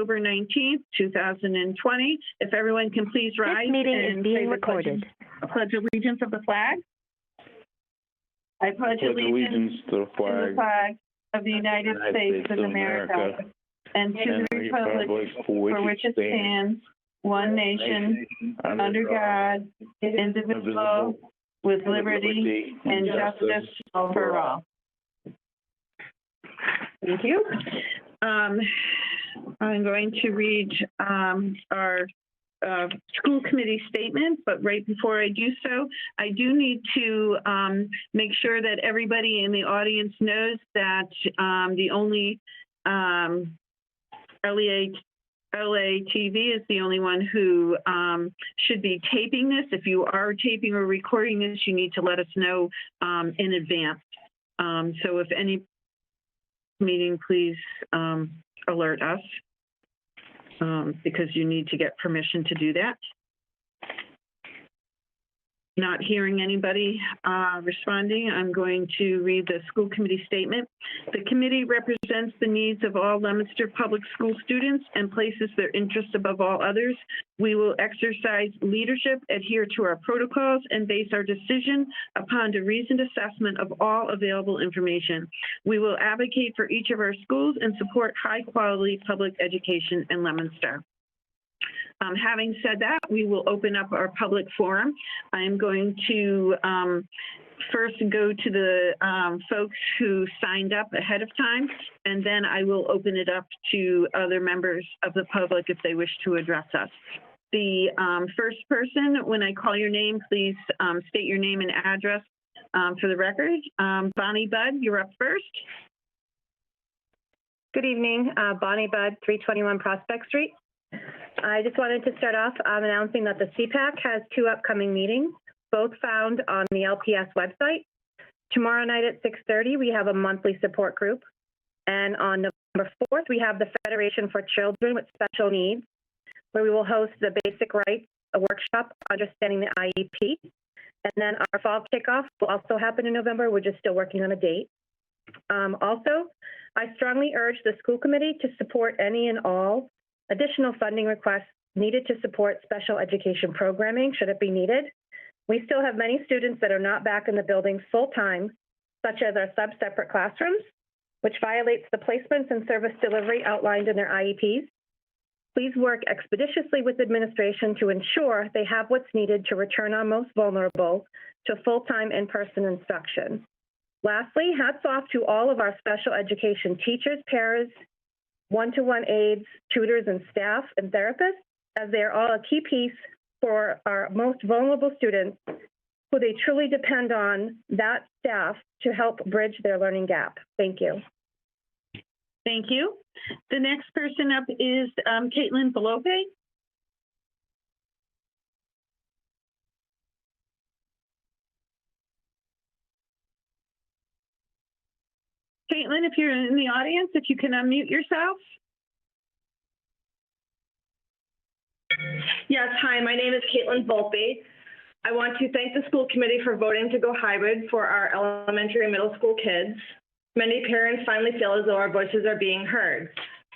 October 19th, 2020. If everyone can please rise. This meeting is being recorded. Pledge allegiance of the flag. I pledge allegiance to the flag of the United States of America and to the republic for which it stands, one nation, under God, indivisible, with liberty and justice for all. Thank you. I'm going to read our school committee statement, but right before I do so, I do need to make sure that everybody in the audience knows that the only LATV is the only one who should be taping this. If you are taping or recording this, you need to let us know in advance. So if any meeting, please alert us because you need to get permission to do that. Not hearing anybody responding, I'm going to read the school committee statement. The committee represents the needs of all Leominster public school students and places their interests above all others. We will exercise leadership, adhere to our protocols, and base our decision upon a reasoned assessment of all available information. We will advocate for each of our schools and support high-quality public education in Leominster. Having said that, we will open up our public forum. I am going to first go to the folks who signed up ahead of time, and then I will open it up to other members of the public if they wish to address us. The first person, when I call your name, please state your name and address for the record. Bonnie Budd, you're up first. Good evening, Bonnie Budd, 321 Prospect Street. I just wanted to start off announcing that the CPAC has 2 upcoming meetings, both found on the LPS website. Tomorrow night at 6:30, we have a monthly support group. And on November 4th, we have the Federation for Children with Special Needs, where we will host the Basic Rights, a workshop, Understanding the IEP. And then our fall kickoff will also happen in November. We're just still working on a date. Also, I strongly urge the school committee to support any and all additional funding requests needed to support special education programming, should it be needed. We still have many students that are not back in the buildings full-time, such as our sub-separate classrooms, which violates the placements and service delivery outlined in their IEPs. Please work expeditiously with administration to ensure they have what's needed to return our most vulnerable to full-time in-person instruction. Lastly, hats off to all of our special education teachers, paras, one-to-one aides, tutors, and staff and therapists, as they are all a key piece for our most vulnerable students who they truly depend on that staff to help bridge their learning gap. Thank you. Thank you. The next person up is Caitlin Belope. Caitlin, if you're in the audience, if you can unmute yourself. Yes, hi, my name is Caitlin Volpe. I want to thank the school committee for voting to go hybrid for our elementary and middle school kids. Many parents finally feel as though our voices are being heard.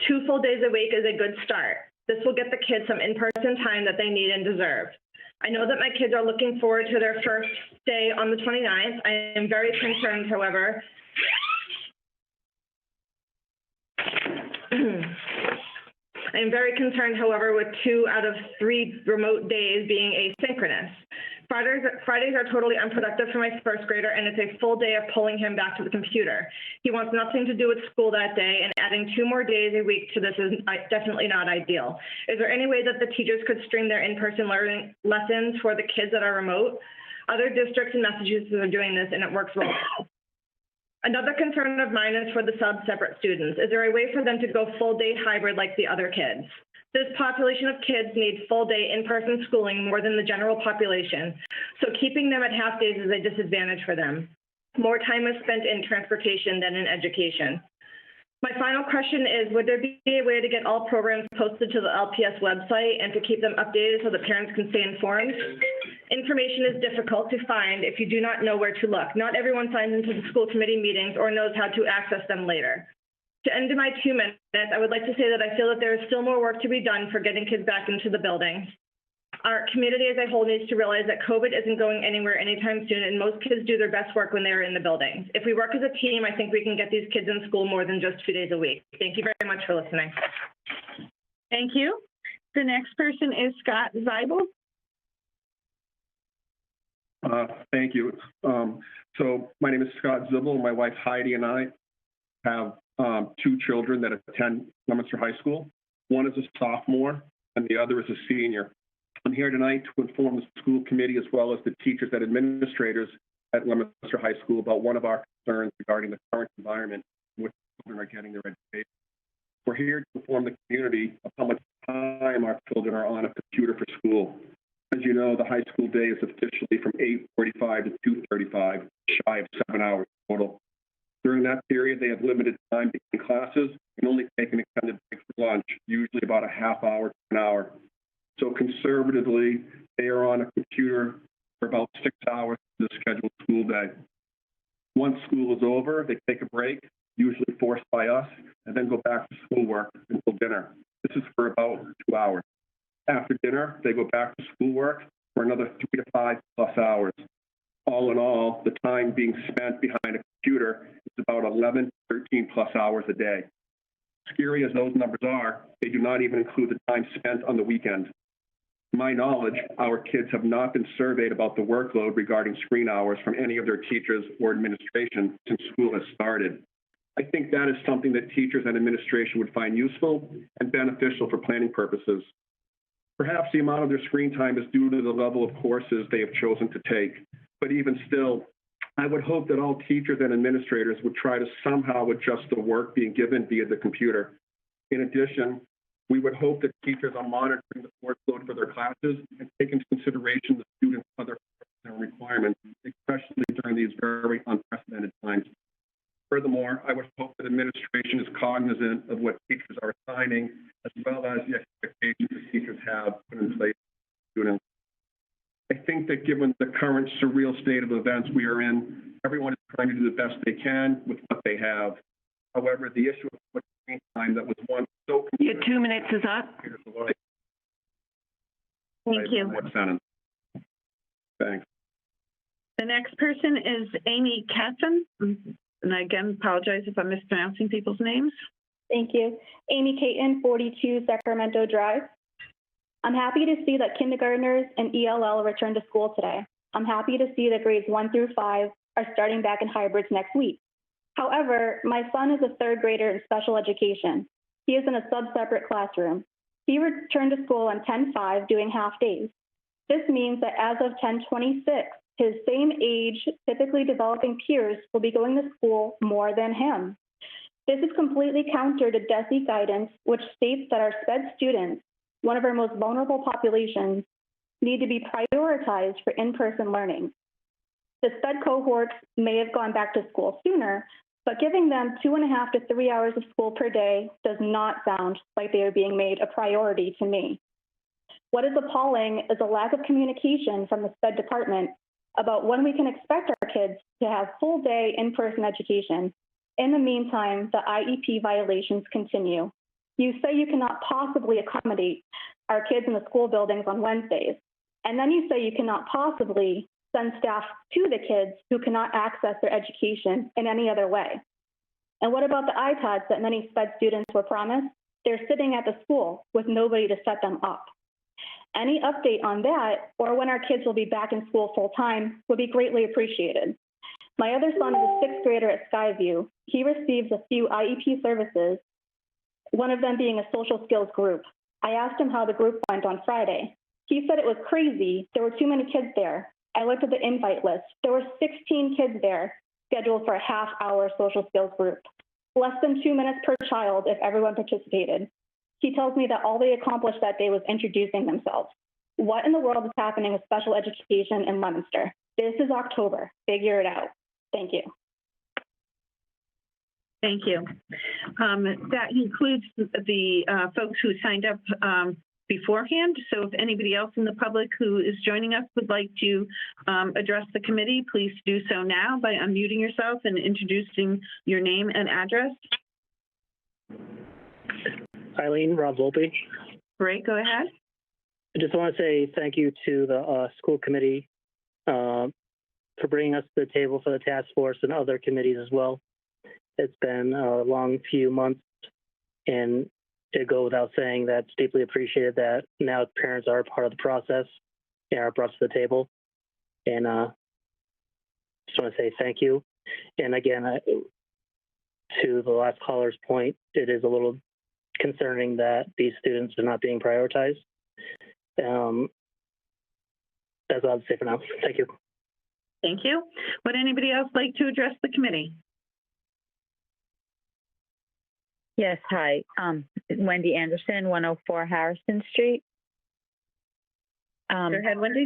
2 full days a week is a good start. This will get the kids some in-person time that they need and deserve. I know that my kids are looking forward to their first day on the 29th. I am very concerned, however, with 2 out of 3 remote days being asynchronous. Fridays are totally unproductive for my first grader, and it's a full day of pulling him back to the computer. He wants nothing to do with school that day, and adding 2 more days a week to this is definitely not ideal. Is there any way that the teachers could stream their in-person learning lessons for the kids that are remote? Other districts in Massachusetts are doing this, and it works well. Another concern of mine is for the sub-separate students. Is there a way for them to go full-day hybrid like the other kids? This population of kids needs full-day in-person schooling more than the general population, so keeping them at half days is a disadvantage for them. More time is spent in transportation than in education. My final question is, would there be a way to get all programs posted to the LPS website and to keep them updated so that parents can stay informed? Information is difficult to find if you do not know where to look. Not everyone signs into the school committee meetings or knows how to access them later. To end my 2 minutes, I would like to say that I feel that there is still more work to be done for getting kids back into the buildings. Our community as a whole needs to realize that COVID isn't going anywhere anytime soon, and most kids do their best work when they're in the buildings. If we work as a team, I think we can get these kids in school more than just 2 days a week. Thank you very much for listening. Thank you. The next person is Scott Zeibel. Thank you. So my name is Scott Zibble. My wife Heidi and I have 2 children that attend Leominster High School. One is a sophomore and the other is a senior. I'm here tonight to inform the school committee as well as the teachers and administrators at Leominster High School about one of our concerns regarding the current environment in which children are getting their education. We're here to inform the community of how much time our children are on a computer for school. As you know, the high school day is officially from 8:45 to 2:35, shy of 7 hours total. During that period, they have limited time between classes and only take an extended break for lunch, usually about a half hour to an hour. So conservatively, they are on a computer for about 6 hours of the scheduled school day. Once school is over, they take a break, usually forced by us, and then go back to schoolwork until dinner. This is for about 2 hours. After dinner, they go back to schoolwork for another 3 to 5 plus hours. All in all, the time being spent behind a computer is about 11, 13 plus hours a day. Scary as those numbers are, they do not even include the time spent on the weekend. To my knowledge, our kids have not been surveyed about the workload regarding screen hours from any of their teachers or administration since school has started. I think that is something that teachers and administration would find useful and beneficial for planning purposes. Perhaps the amount of their screen time is due to the level of courses they have chosen to take. But even still, I would hope that all teachers and administrators would try to somehow adjust the work being given via the computer. In addition, we would hope that teachers are monitoring the workload for their classes and take into consideration the students' other requirements, especially during these very unprecedented times. Furthermore, I would hope that administration is cognizant of what teachers are assigning, as well as the expectations that teachers have put in place for students. I think that given the current surreal state of events we are in, everyone is trying to do the best they can with what they have. However, the issue of what screen time that was once so— Your 2 minutes is up. Thank you. Thanks. The next person is Amy Katzen. And I again apologize if I'm mispronouncing people's names. Thank you. Amy Caton, 42 Sacramento Drive. I'm happy to see that kindergartners and ELL return to school today. I'm happy to see that grades 1 through 5 are starting back in hybrids next week. However, my son is a 3rd grader in special education. He is in a sub-separate classroom. He returned to school on 10/5 doing half days. This means that as of 10/26, his same age, typically developing peers will be going to school more than him. This is completely counter to DESE guidance, which states that our SPED students, one of our most vulnerable populations, need to be prioritized for in-person learning. The SPED cohorts may have gone back to school sooner, but giving them 2.5 to 3 hours of school per day does not sound like they are being made a priority to me. What is appalling is a lack of communication from the SPED department about when we can expect our kids to have full day in-person education. In the meantime, the IEP violations continue. You say you cannot possibly accommodate our kids in the school buildings on Wednesdays, and then you say you cannot possibly send staff to the kids who cannot access their education in any other way. And what about the iPads that many SPED students were promised? They're sitting at the school with nobody to set them up. Any update on that, or when our kids will be back in school full time, would be greatly appreciated. My other son is a 6th grader at Skyview. He receives a few IEP services, one of them being a social skills group. I asked him how the group went on Friday. He said it was crazy. There were too many kids there. I looked at the invite list. There were 16 kids there scheduled for a half-hour social skills group. Less than 2 minutes per child if everyone participated. He tells me that all they accomplished that day was introducing themselves. What in the world is happening with special education in Leominster? This is October. Figure it out. Thank you. Thank you. That includes the folks who signed up beforehand. So if anybody else in the public who is joining us would like to address the committee, please do so now by unmuting yourself and introducing your name and address. Eileen, Rob Volpe. Great, go ahead. I just want to say thank you to the school committee for bringing us to the table for the task force and other committees as well. It's been a long few months, and it goes without saying that it's deeply appreciated that now parents are part of the process and are brought to the table. And just want to say thank you. And again, to the last caller's point, it is a little concerning that these students are not being prioritized. That's all I have to say for now. Thank you. Thank you. Would anybody else like to address the committee? Yes, hi. Wendy Anderson, 104 Harrison Street. Go ahead, Wendy.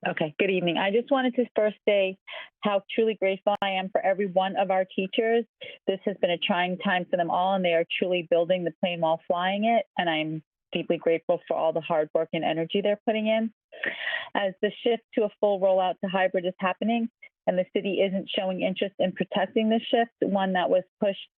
Okay, good evening. I just wanted to first say how truly grateful I am for every one of our teachers. This has been a trying time for them all, and they are truly building the plane while flying it, and I'm deeply grateful for all the hard work and energy they're putting in. As the shift to a full rollout to hybrid is happening, and the city isn't showing interest in protecting this shift, one that was pushed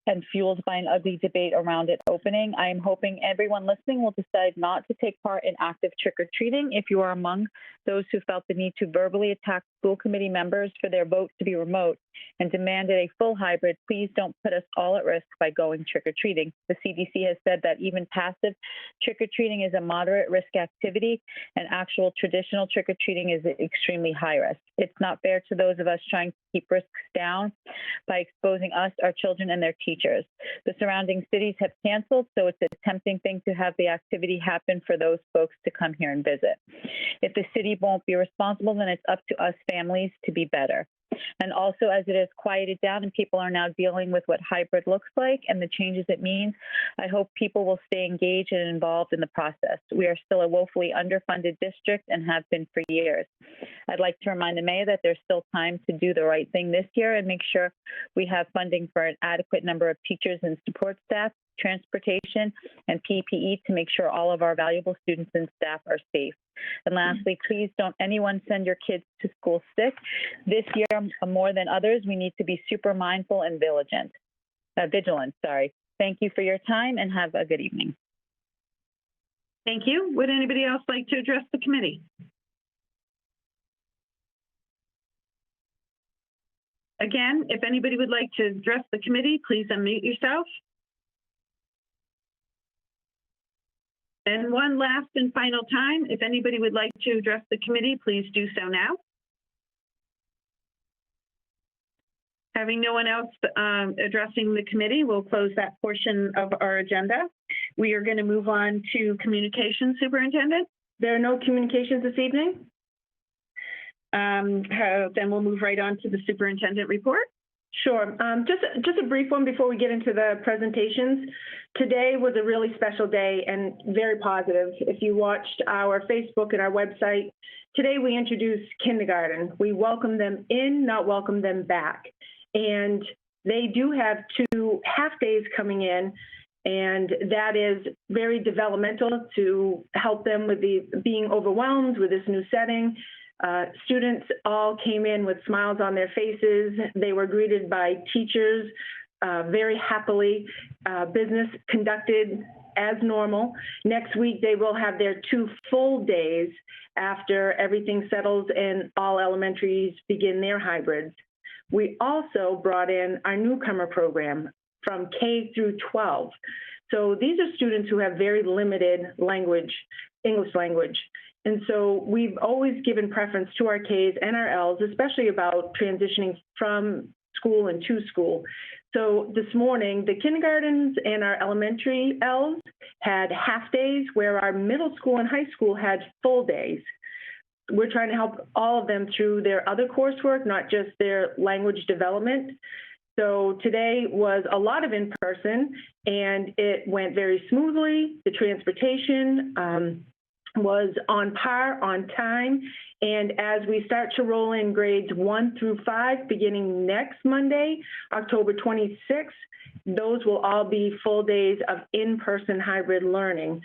and fueled by an ugly debate around it opening, I am hoping everyone listening will decide not to take part in active trick-or-treating if you are among those who felt the need to verbally attack school committee members for their vote to be remote and demanded a full hybrid. Please don't put us all at risk by going trick-or-treating. The CDC has said that even passive trick-or-treating is a moderate risk activity, and actual traditional trick-or-treating is extremely high risk. It's not fair to those of us trying to keep risks down by exposing us, our children, and their teachers. The surrounding cities have canceled, so it's a tempting thing to have the activity happen for those folks to come here and visit. If the city won't be responsible, then it's up to us families to be better. And also, as it has quieted down and people are now dealing with what hybrid looks like and the changes it means, I hope people will stay engaged and involved in the process. We are still a woefully underfunded district and have been for years. I'd like to remind the mayor that there's still time to do the right thing this year and make sure we have funding for an adequate number of teachers and support staff, transportation, and PPE to make sure all of our valuable students and staff are safe. And lastly, please don't anyone send your kids to school sick. This year, more than others, we need to be super mindful and vigilant. Thank you for your time and have a good evening. Thank you. Would anybody else like to address the committee? Again, if anybody would like to address the committee, please unmute yourself. And one last and final time, if anybody would like to address the committee, please do so now. Having no one else addressing the committee, we'll close that portion of our agenda. We are going to move on to communications, Superintendent. There are no communications this evening? Then we'll move right on to the superintendent report. Sure. Just a brief one before we get into the presentations. Today was a really special day and very positive. If you watched our Facebook and our website, today we introduced kindergarten. We welcome them in, not welcome them back. And they do have 2 half days coming in, and that is very developmental to help them with being overwhelmed with this new setting. Students all came in with smiles on their faces. They were greeted by teachers very happily. Business conducted as normal. Next week, they will have their 2 full days after everything settles and all elementaries begin their hybrids. We also brought in our newcomer program from K through 12. So these are students who have very limited English language. And so we've always given preference to our Ks and our Ls, especially about transitioning from school and to school. So this morning, the kindergartens and our elementary Ls had half days, where our middle school and high school had full days. We're trying to help all of them through their other coursework, not just their language development. So today was a lot of in-person, and it went very smoothly. The transportation was on par, on time. And as we start to roll in grades 1 through 5, beginning next Monday, October 26th, those will all be full days of in-person hybrid learning.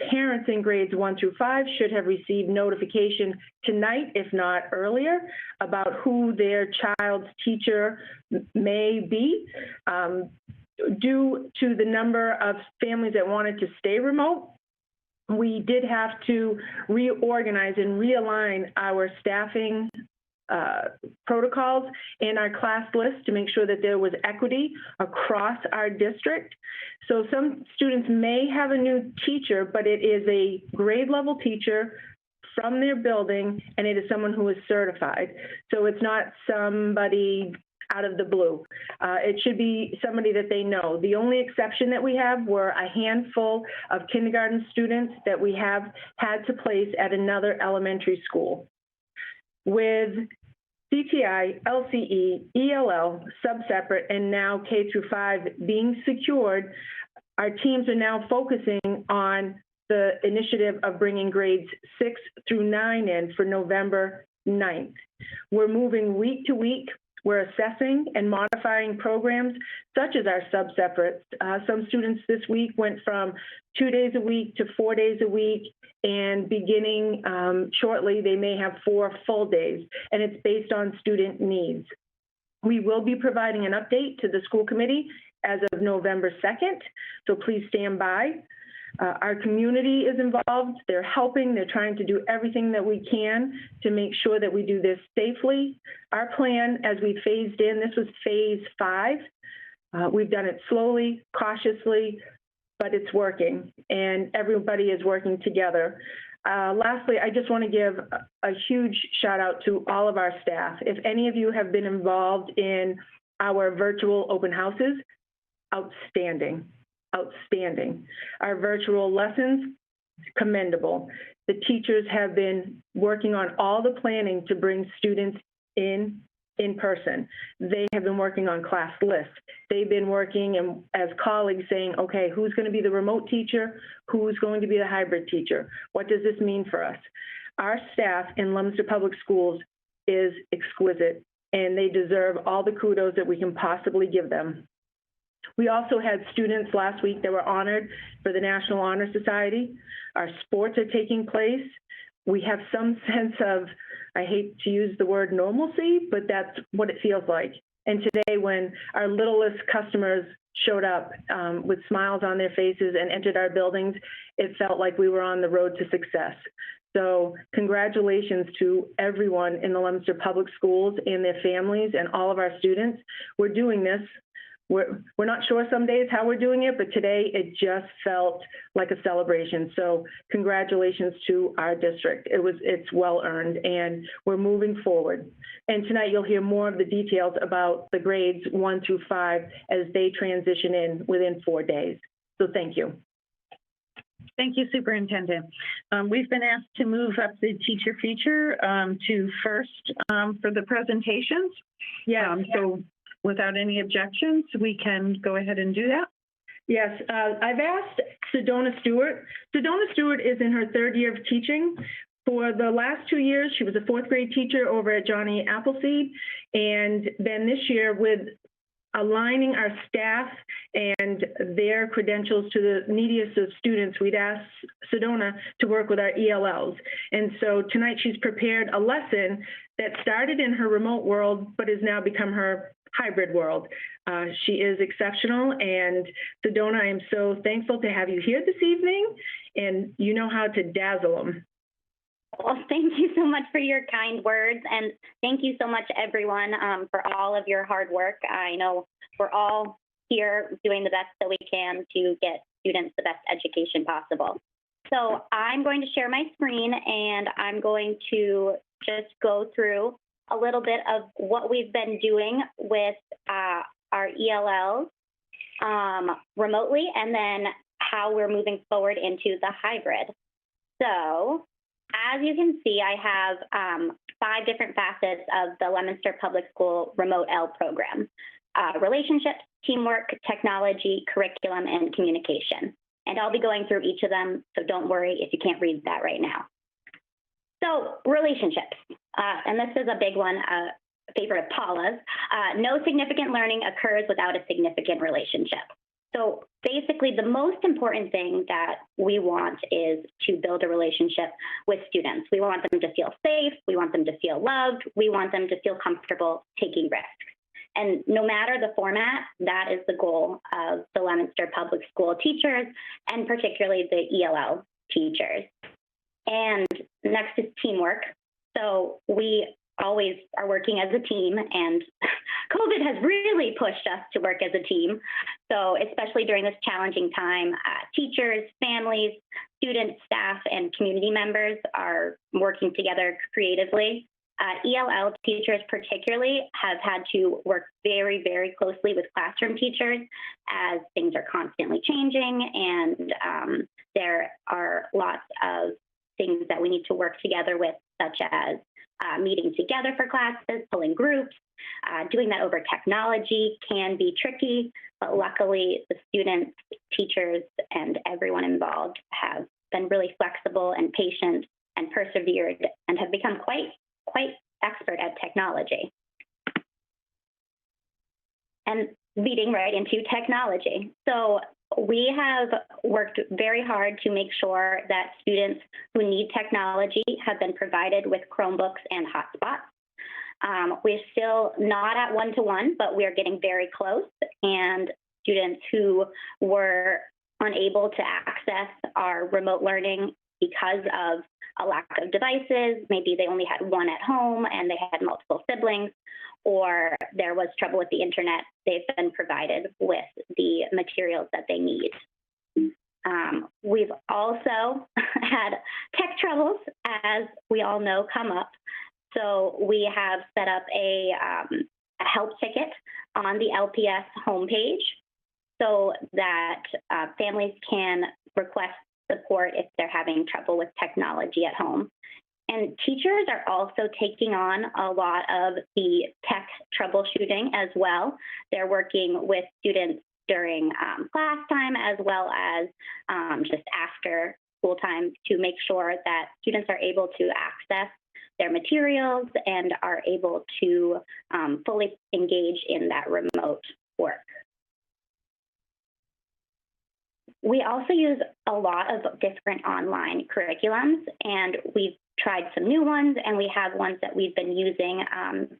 Parents in grades 1 through 5 should have received notification tonight, if not earlier, about who their child's teacher may be. due to the number of families that wanted to stay remote, we did have to reorganize and realign our staffing protocols and our class list to make sure that there was equity across our district. So some students may have a new teacher, but it is a grade level teacher from their building, and it is someone who is certified. So it's not somebody out of the blue. It should be somebody that they know. The only exception that we have were a handful of kindergarten students that we have had to place at another elementary school. With CTI, LCE, ELL, sub-separate, and now K through 5 being secured, our teams are now focusing on the initiative of bringing grades 6 through 9 in for November 9th. We're moving week to week. We're assessing and modifying programs such as our sub-separates. Some students this week went from 2 days a week to 4 days a week, and beginning shortly, they may have 4 full days, and it's based on student needs. We will be providing an update to the school committee as of November 2nd, so please stand by. Our community is involved. They're helping. They're trying to do everything that we can to make sure that we do this safely. Our plan, as we phased in, this was phase 5. We've done it slowly, cautiously, but it's working, and everybody is working together. Lastly, I just want to give a huge shout out to all of our staff. If any of you have been involved in our virtual open houses, outstanding. Outstanding. Our virtual lessons, commendable. The teachers have been working on all the planning to bring students in person. They have been working on class lists. They've been working as colleagues saying, okay, who's going to be the remote teacher? Who's going to be the hybrid teacher? What does this mean for us? Our staff in Leominster Public Schools is exquisite, and they deserve all the kudos that we can possibly give them. We also had students last week that were honored for the National Honor Society. Our sports are taking place. We have some sense of, I hate to use the word normalcy, but that's what it feels like. And today, when our littlest customers showed up with smiles on their faces and entered our buildings, it felt like we were on the road to success. So congratulations to everyone in the Leominster Public Schools and their families and all of our students. We're doing this. We're not sure some days how we're doing it, but today it just felt like a celebration. So congratulations to our district. It's well earned, and we're moving forward. And tonight you'll hear more of the details about the grades 1 through 5 as they transition in within 4 days. So thank you. Thank you, Superintendent. We've been asked to move up the teacher feature to first for the presentations. So without any objections, we can go ahead and do that. Yes, I've asked Sedona Stewart. Sedona Stewart is in her 3rd year of teaching. For the last 2 years, she was a 4th grade teacher over at Johnny Appleseed. And then this year, with aligning our staff and their credentials to the neediest of students, we'd asked Sedona to work with our ELLs. And so tonight she's prepared a lesson that started in her remote world, but has now become her hybrid world. She is exceptional, and Sedona, I am so thankful to have you here this evening, and you know how to dazzle them. Well, thank you so much for your kind words, and thank you so much, everyone, for all of your hard work. I know we're all here doing the best that we can to get students the best education possible. So I'm going to share my screen, and I'm going to just go through a little bit of what we've been doing with our ELLs remotely, and then how we're moving forward into the hybrid. So as you can see, I have 5 different facets of the Leominster Public School Remote L program: relationships, teamwork, technology, curriculum, and communication. And I'll be going through each of them, so don't worry if you can't read that right now. So relationships, and this is a big one, a favorite of Paula's. No significant learning occurs without a significant relationship. So basically, the most important thing that we want is to build a relationship with students. We want them to feel safe. We want them to feel loved. We want them to feel comfortable taking risks. And no matter the format, that is the goal of the Leominster Public School teachers, and particularly the ELL teachers. And next is teamwork. So we always are working as a team, and COVID has really pushed us to work as a team. So especially during this challenging time, teachers, families, students, staff, and community members are working together creatively. ELL teachers particularly have had to work very, very closely with classroom teachers as things are constantly changing, and there are lots of things that we need to work together with, such as meeting together for classes, pulling groups. Doing that over technology can be tricky, but luckily the students, teachers, and everyone involved have been really flexible and patient and persevered and have become quite expert at technology. And leading right into technology. So we have worked very hard to make sure that students who need technology have been provided with Chromebooks and hotspots. We're still not at one-to-one, but we are getting very close. And students who were unable to access our remote learning because of a lack of devices, maybe they only had one at home and they had multiple siblings, or there was trouble with the internet, they've been provided with the materials that they need. We've also had tech troubles, as we all know, come up. So we have set up a help ticket on the LPS homepage so that families can request support if they're having trouble with technology at home. And teachers are also taking on a lot of the tech troubleshooting as well. They're working with students during class time as well as just after school time to make sure that students are able to access their materials and are able to fully engage in that remote work. We also use a lot of different online curriculums, and we've tried some new ones, and we have ones that we've been using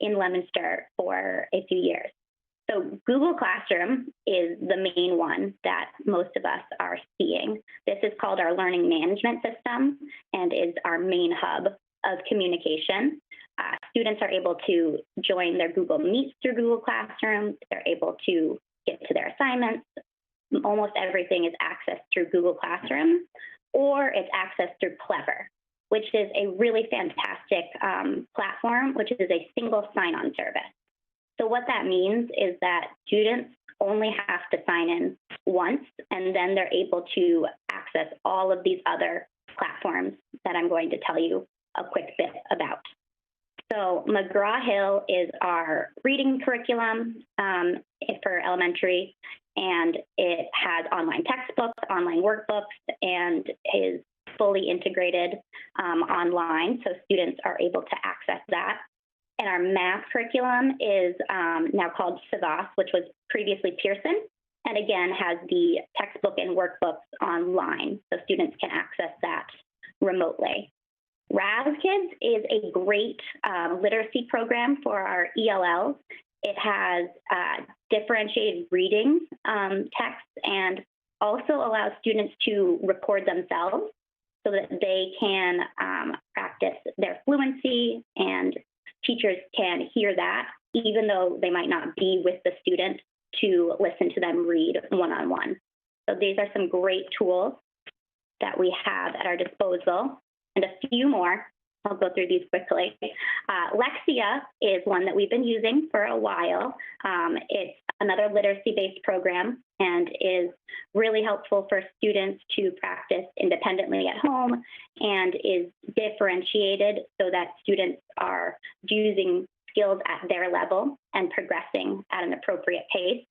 in Leominster for a few years. So Google Classroom is the main one that most of us are seeing. This is called our learning management system and is our main hub of communication. Students are able to join their Google Meets through Google Classroom. They're able to get to their assignments. Almost everything is accessed through Google Classroom, or it's accessed through Clever, which is a really fantastic platform, which is a single sign-on service. So what that means is that students only have to sign in once, and then they're able to access all of these other platforms that I'm going to tell you a quick bit about. So McGraw-Hill is our reading curriculum for elementary, and it has online textbooks, online workbooks, and is fully integrated online, so students are able to access that. And our math curriculum is now called Savas, which was previously Pearson, and again has the textbook and workbooks online, so students can access that remotely. RazKids is a great literacy program for our ELLs. It has differentiated reading text and also allows students to record themselves so that they can practice their fluency, and teachers can hear that even though they might not be with the student to listen to them read one-on-one. So these are some great tools that we have at our disposal. And a few more, I'll go through these quickly. Lexia is one that we've been using for a while. It's another literacy-based program and is really helpful for students to practice independently at home, and is differentiated so that students are using skills at their level and progressing at an appropriate pace.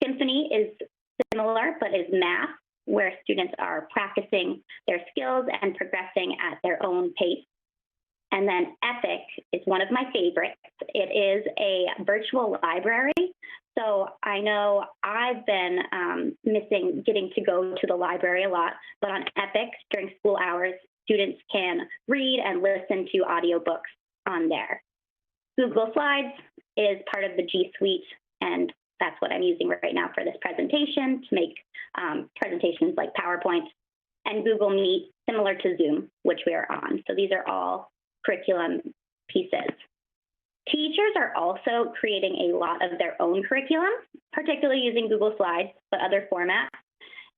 Symphony is similar, but is math, where students are practicing their skills and progressing at their own pace. And then Epic is one of my favorites. It is a virtual library. So I know I've been missing getting to go to the library a lot, but on Epic during school hours, students can read and listen to audiobooks on there. Google Slides is part of the G Suite, and that's what I'm using right now for this presentation to make presentations like PowerPoint, and Google Meet, similar to Zoom, which we are on. So these are all curriculum pieces. Teachers are also creating a lot of their own curriculum, particularly using Google Slides, but other formats.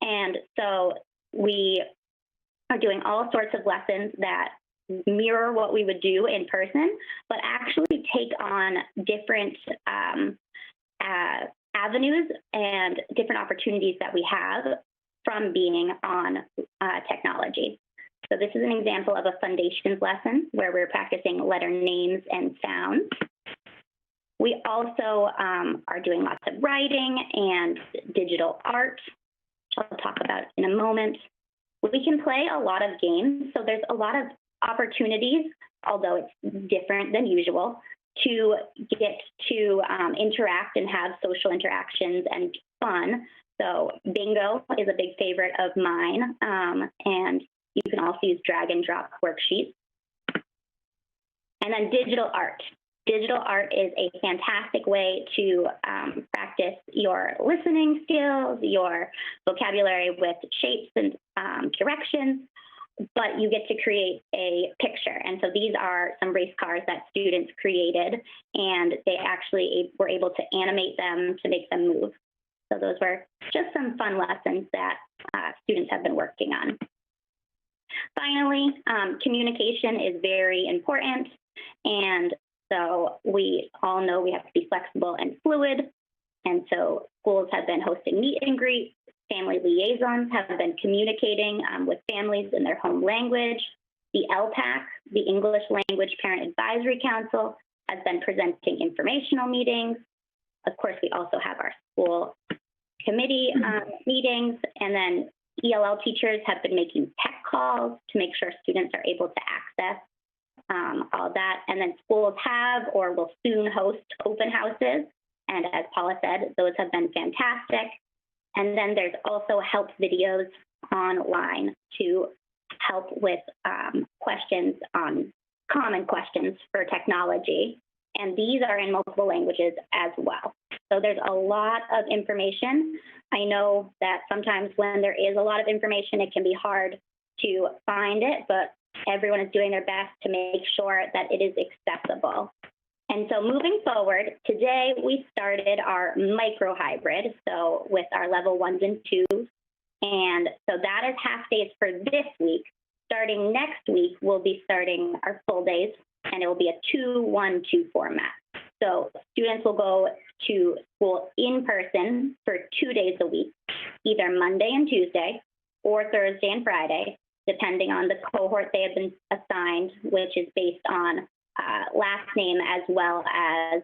And so we are doing all sorts of lessons that mirror what we would do in person, but actually take on different avenues and different opportunities that we have from being on technology. So this is an example of a foundations lesson where we're practicing letter names and sounds. We also are doing lots of writing and digital art, which I'll talk about in a moment. We can play a lot of games, so there's a lot of opportunities, although it's different than usual, to get to interact and have social interactions and fun. So bingo is a big favorite of mine, and you can also use drag and drop worksheets. And then digital art. Digital art is a fantastic way to practice your listening skills, your vocabulary with shapes and directions, but you get to create a picture. And so these are some race cars that students created, and they actually were able to animate them to make them move. So those were just some fun lessons that students have been working on. Finally, communication is very important, and so we all know we have to be flexible and fluid, and so schools have been hosting meet and greets. Family liaisons have been communicating with families in their home language. The LPAC, the English Language Parent Advisory Council, has been presenting informational meetings. Of course, we also have our school committee meetings, and then ELL teachers have been making tech calls to make sure students are able to access all that. And then schools have or will soon host open houses. And as Paula said, those have been fantastic. And then there's also help videos online to help with questions on common questions for technology. And these are in multiple languages as well. So there's a lot of information. I know that sometimes when there is a lot of information, it can be hard to find it, but everyone is doing their best to make sure that it is accessible. And so moving forward, today we started our micro hybrid, so with our level 1s and 2s. And so that is half days for this week. Starting next week, we'll be starting our full days, and it will be a 2-1-2 format. So students will go to school in person for 2 days a week, either Monday and Tuesday or Thursday and Friday, depending on the cohort they have been assigned, which is based on last name as well as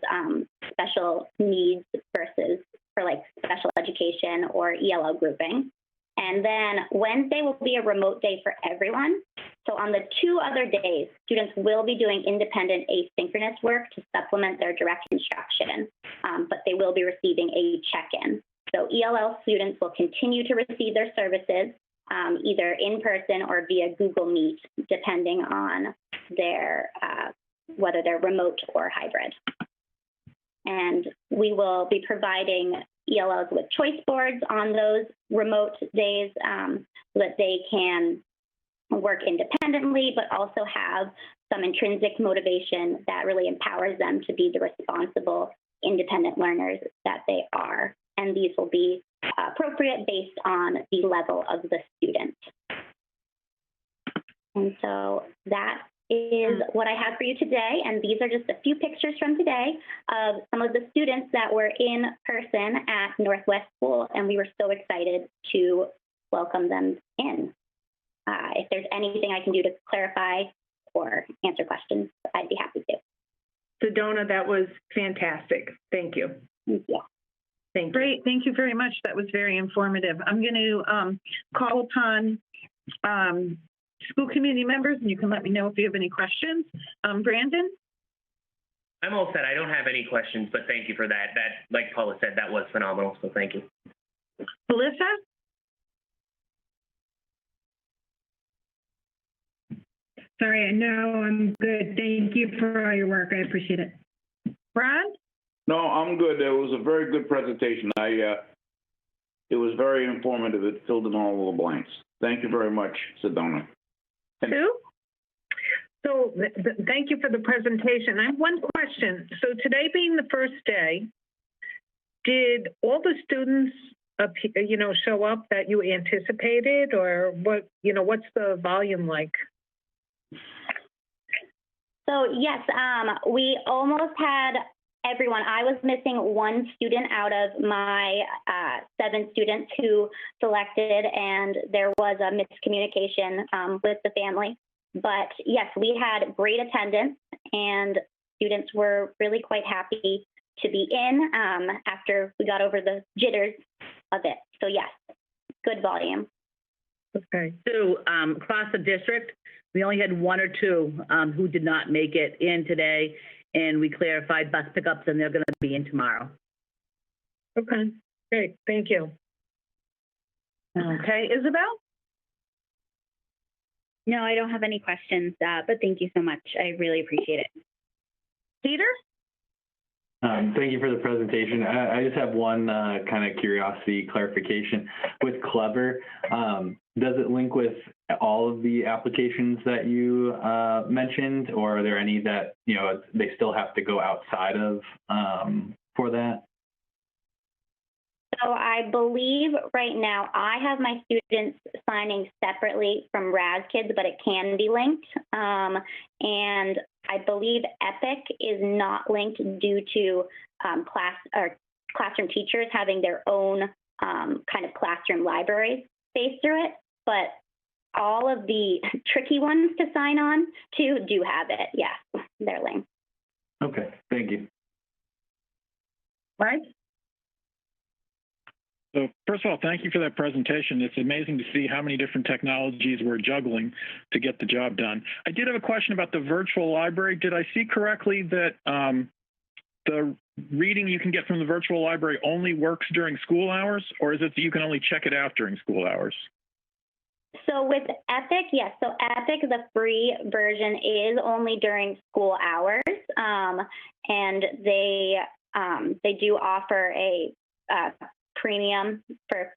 special needs versus for like special education or ELL grouping. And then Wednesday will be a remote day for everyone. So on the 2 other days, students will be doing independent asynchronous work to supplement their direct instruction, but they will be receiving a check-in. So ELL students will continue to receive their services either in person or via Google Meet, depending on their whether they're remote or hybrid. And we will be providing ELLs with choice boards on those remote days so that they can work independently, but also have some intrinsic motivation that really empowers them to be the responsible, independent learners that they are. And these will be appropriate based on the level of the student. And so that is what I have for you today. And these are just a few pictures from today of some of the students that were in person at Northwest School, and we were so excited to welcome them in. If there's anything I can do to clarify or answer questions, I'd be happy to. Sedona, that was fantastic. Thank you. Yeah. Thank you. Great, thank you very much. That was very informative. I'm going to call upon school committee members, and you can let me know if you have any questions. Brandon? I'm all set. I don't have any questions, but thank you for that. That, like Paula said, that was phenomenal, so thank you. Melissa? Sorry, no, I'm good. Thank you for all your work. I appreciate it. Brad? No, I'm good. It was a very good presentation. It was very informative. It filled in all the blanks. Thank you very much, Sedona. Sue? So thank you for the presentation. I have one question. So today being the first day, did all the students, show up that you anticipated, or what? What's the volume like? So yes, we almost had everyone. I was missing one student out of my 7 students who selected, and there was a miscommunication with the family. But yes, we had great attendance, and students were really quite happy to be in after we got over the jitters of it. So yes, good volume. Okay. So across the district, we only had 1 or 2 who did not make it in today, and we clarified bus pickups, and they're going to be in tomorrow. Okay, great, thank you. Okay, Isabel? No, I don't have any questions, but thank you so much. I really appreciate it. Peter? Thank you for the presentation. I just have one kind of curiosity clarification. With Clever, does it link with all of the applications that you mentioned, or are there any that, they still have to go outside of for that? So I believe right now I have my students signing separately from RAS Kids, but it can be linked. And I believe Epic is not linked due to classroom teachers having their own kind of classroom library space through it. But all of the tricky ones to sign on to do have it. Yes, they're linked. Okay, thank you. Right. So first of all, thank you for that presentation. It's amazing to see how many different technologies we're juggling to get the job done. I did have a question about the virtual library. Did I see correctly that the reading you can get from the virtual library only works during school hours, or is it that you can only check it out during school hours? So with Epic, yes. So Epic, the free version, is only during school hours, and they do offer a premium for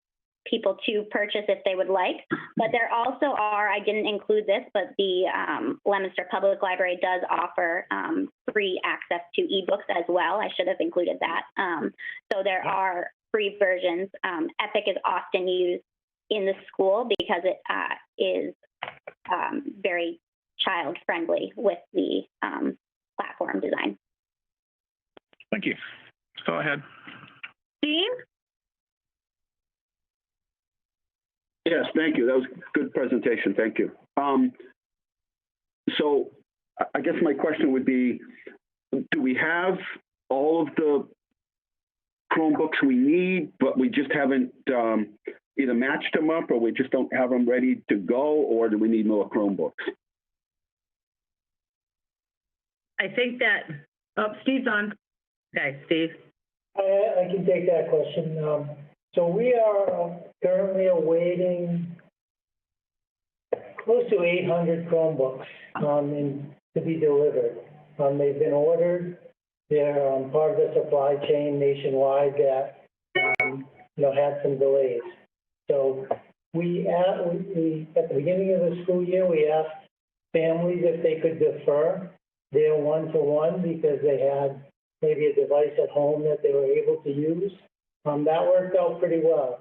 people to purchase if they would like. But there also are, I didn't include this, but the Leominster Public Library does offer free access to ebooks as well. I should have included that. So there are free versions. Epic is often used in the school because it is very child friendly with the platform design. Thank you. Go ahead. Dean? Yes, thank you. That was a good presentation. Thank you. So I guess my question would be, do we have all of the Chromebooks we need, but we just haven't either matched them up, or we just don't have them ready to go, or do we need more Chromebooks? I think that... Oh, Steve's on. Okay, Steve. I can take that question. So we are currently awaiting close to 800 Chromebooks to be delivered. They've been ordered. They're part of the supply chain nationwide that had some delays. So we at the beginning of the school year, we asked families if they could defer their one-to-one because they had maybe a device at home that they were able to use. That worked out pretty well.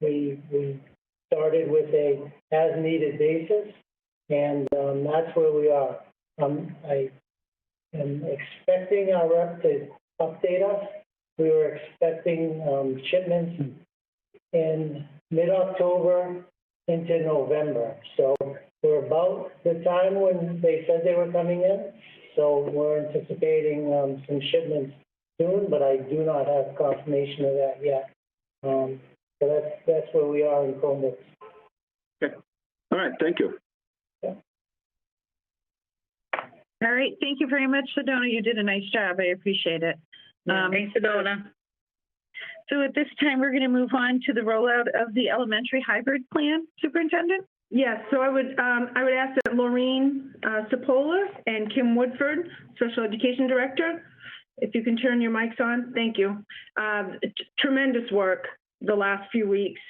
We started with a as-needed basis, and that's where we are. I am expecting our rep to update us. We were expecting shipments in mid-October into November. So we're about the time when they said they were coming in. So we're anticipating some shipments soon, but I do not have confirmation of that yet. So that's where we are in Chromebooks. Okay. All right. Thank you. All right. Thank you very much, Sedona. You did a nice job. I appreciate it. Thanks, Sedona. So at this time, we're going to move on to the rollout of the elementary hybrid plan. Superintendent? Yes, so I would ask that Laureen Cipolla and Kim Woodford, Special Education Director, If you can turn your mics on, thank you. Tremendous work the last few weeks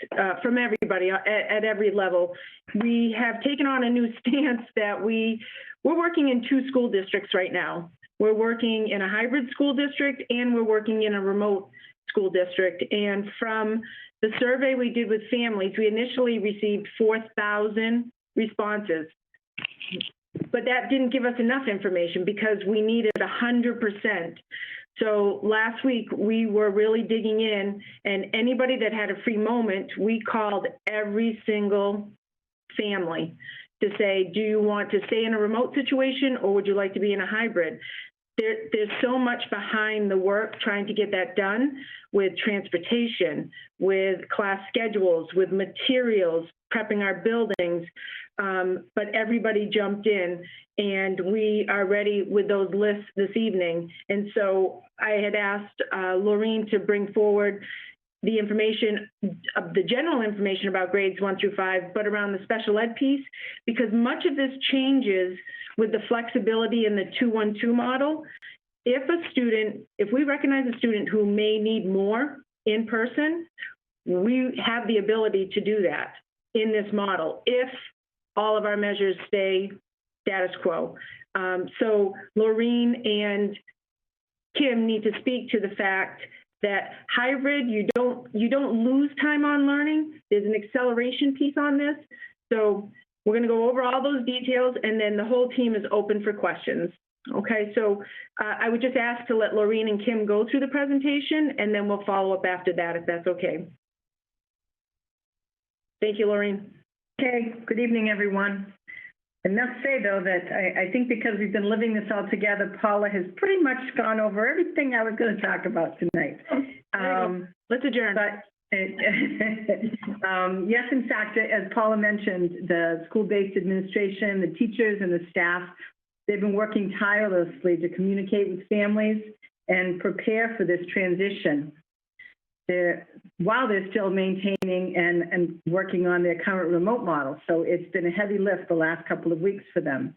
from everybody at every level. We have taken on a new stance that we're working in 2 school districts right now. We're working in a hybrid school district and we're working in a remote school district. And from the survey we did with families, we initially received 4,000 responses. But that didn't give us enough information because we needed 100%. So last week we were really digging in, and anybody that had a free moment, we called every single family to say, do you want to stay in a remote situation or would you like to be in a hybrid? There's so much behind the work trying to get that done with transportation, with class schedules, with materials, prepping our buildings. But everybody jumped in and we are ready with those lists this evening. And so I had asked Laureen to bring forward the information, the general information about grades 1 through 5, but around the special ed piece, because much of this changes with the flexibility in the 2-1-2 model. If we recognize a student who may need more in person, we have the ability to do that in this model if all of our measures stay status quo. So Laureen and Kim need to speak to the fact that hybrid, you don't lose time on learning. There's an acceleration piece on this. So we're going to go over all those details, and then the whole team is open for questions. Okay, so I would just ask to let Laureen and Kim go through the presentation, and then we'll follow up after that, if that's okay. Thank you, Laureen. Okay, good evening, everyone. I must say, though, that I think because we've been living this all together, Paula has pretty much gone over everything I was going to talk about tonight. Let's adjourn. But yes, in fact, as Paula mentioned, the school-based administration, the teachers and the staff, they've been working tirelessly to communicate with families and prepare for this transition. While they're still maintaining and working on their current remote model. So it's been a heavy lift the last couple of weeks for them.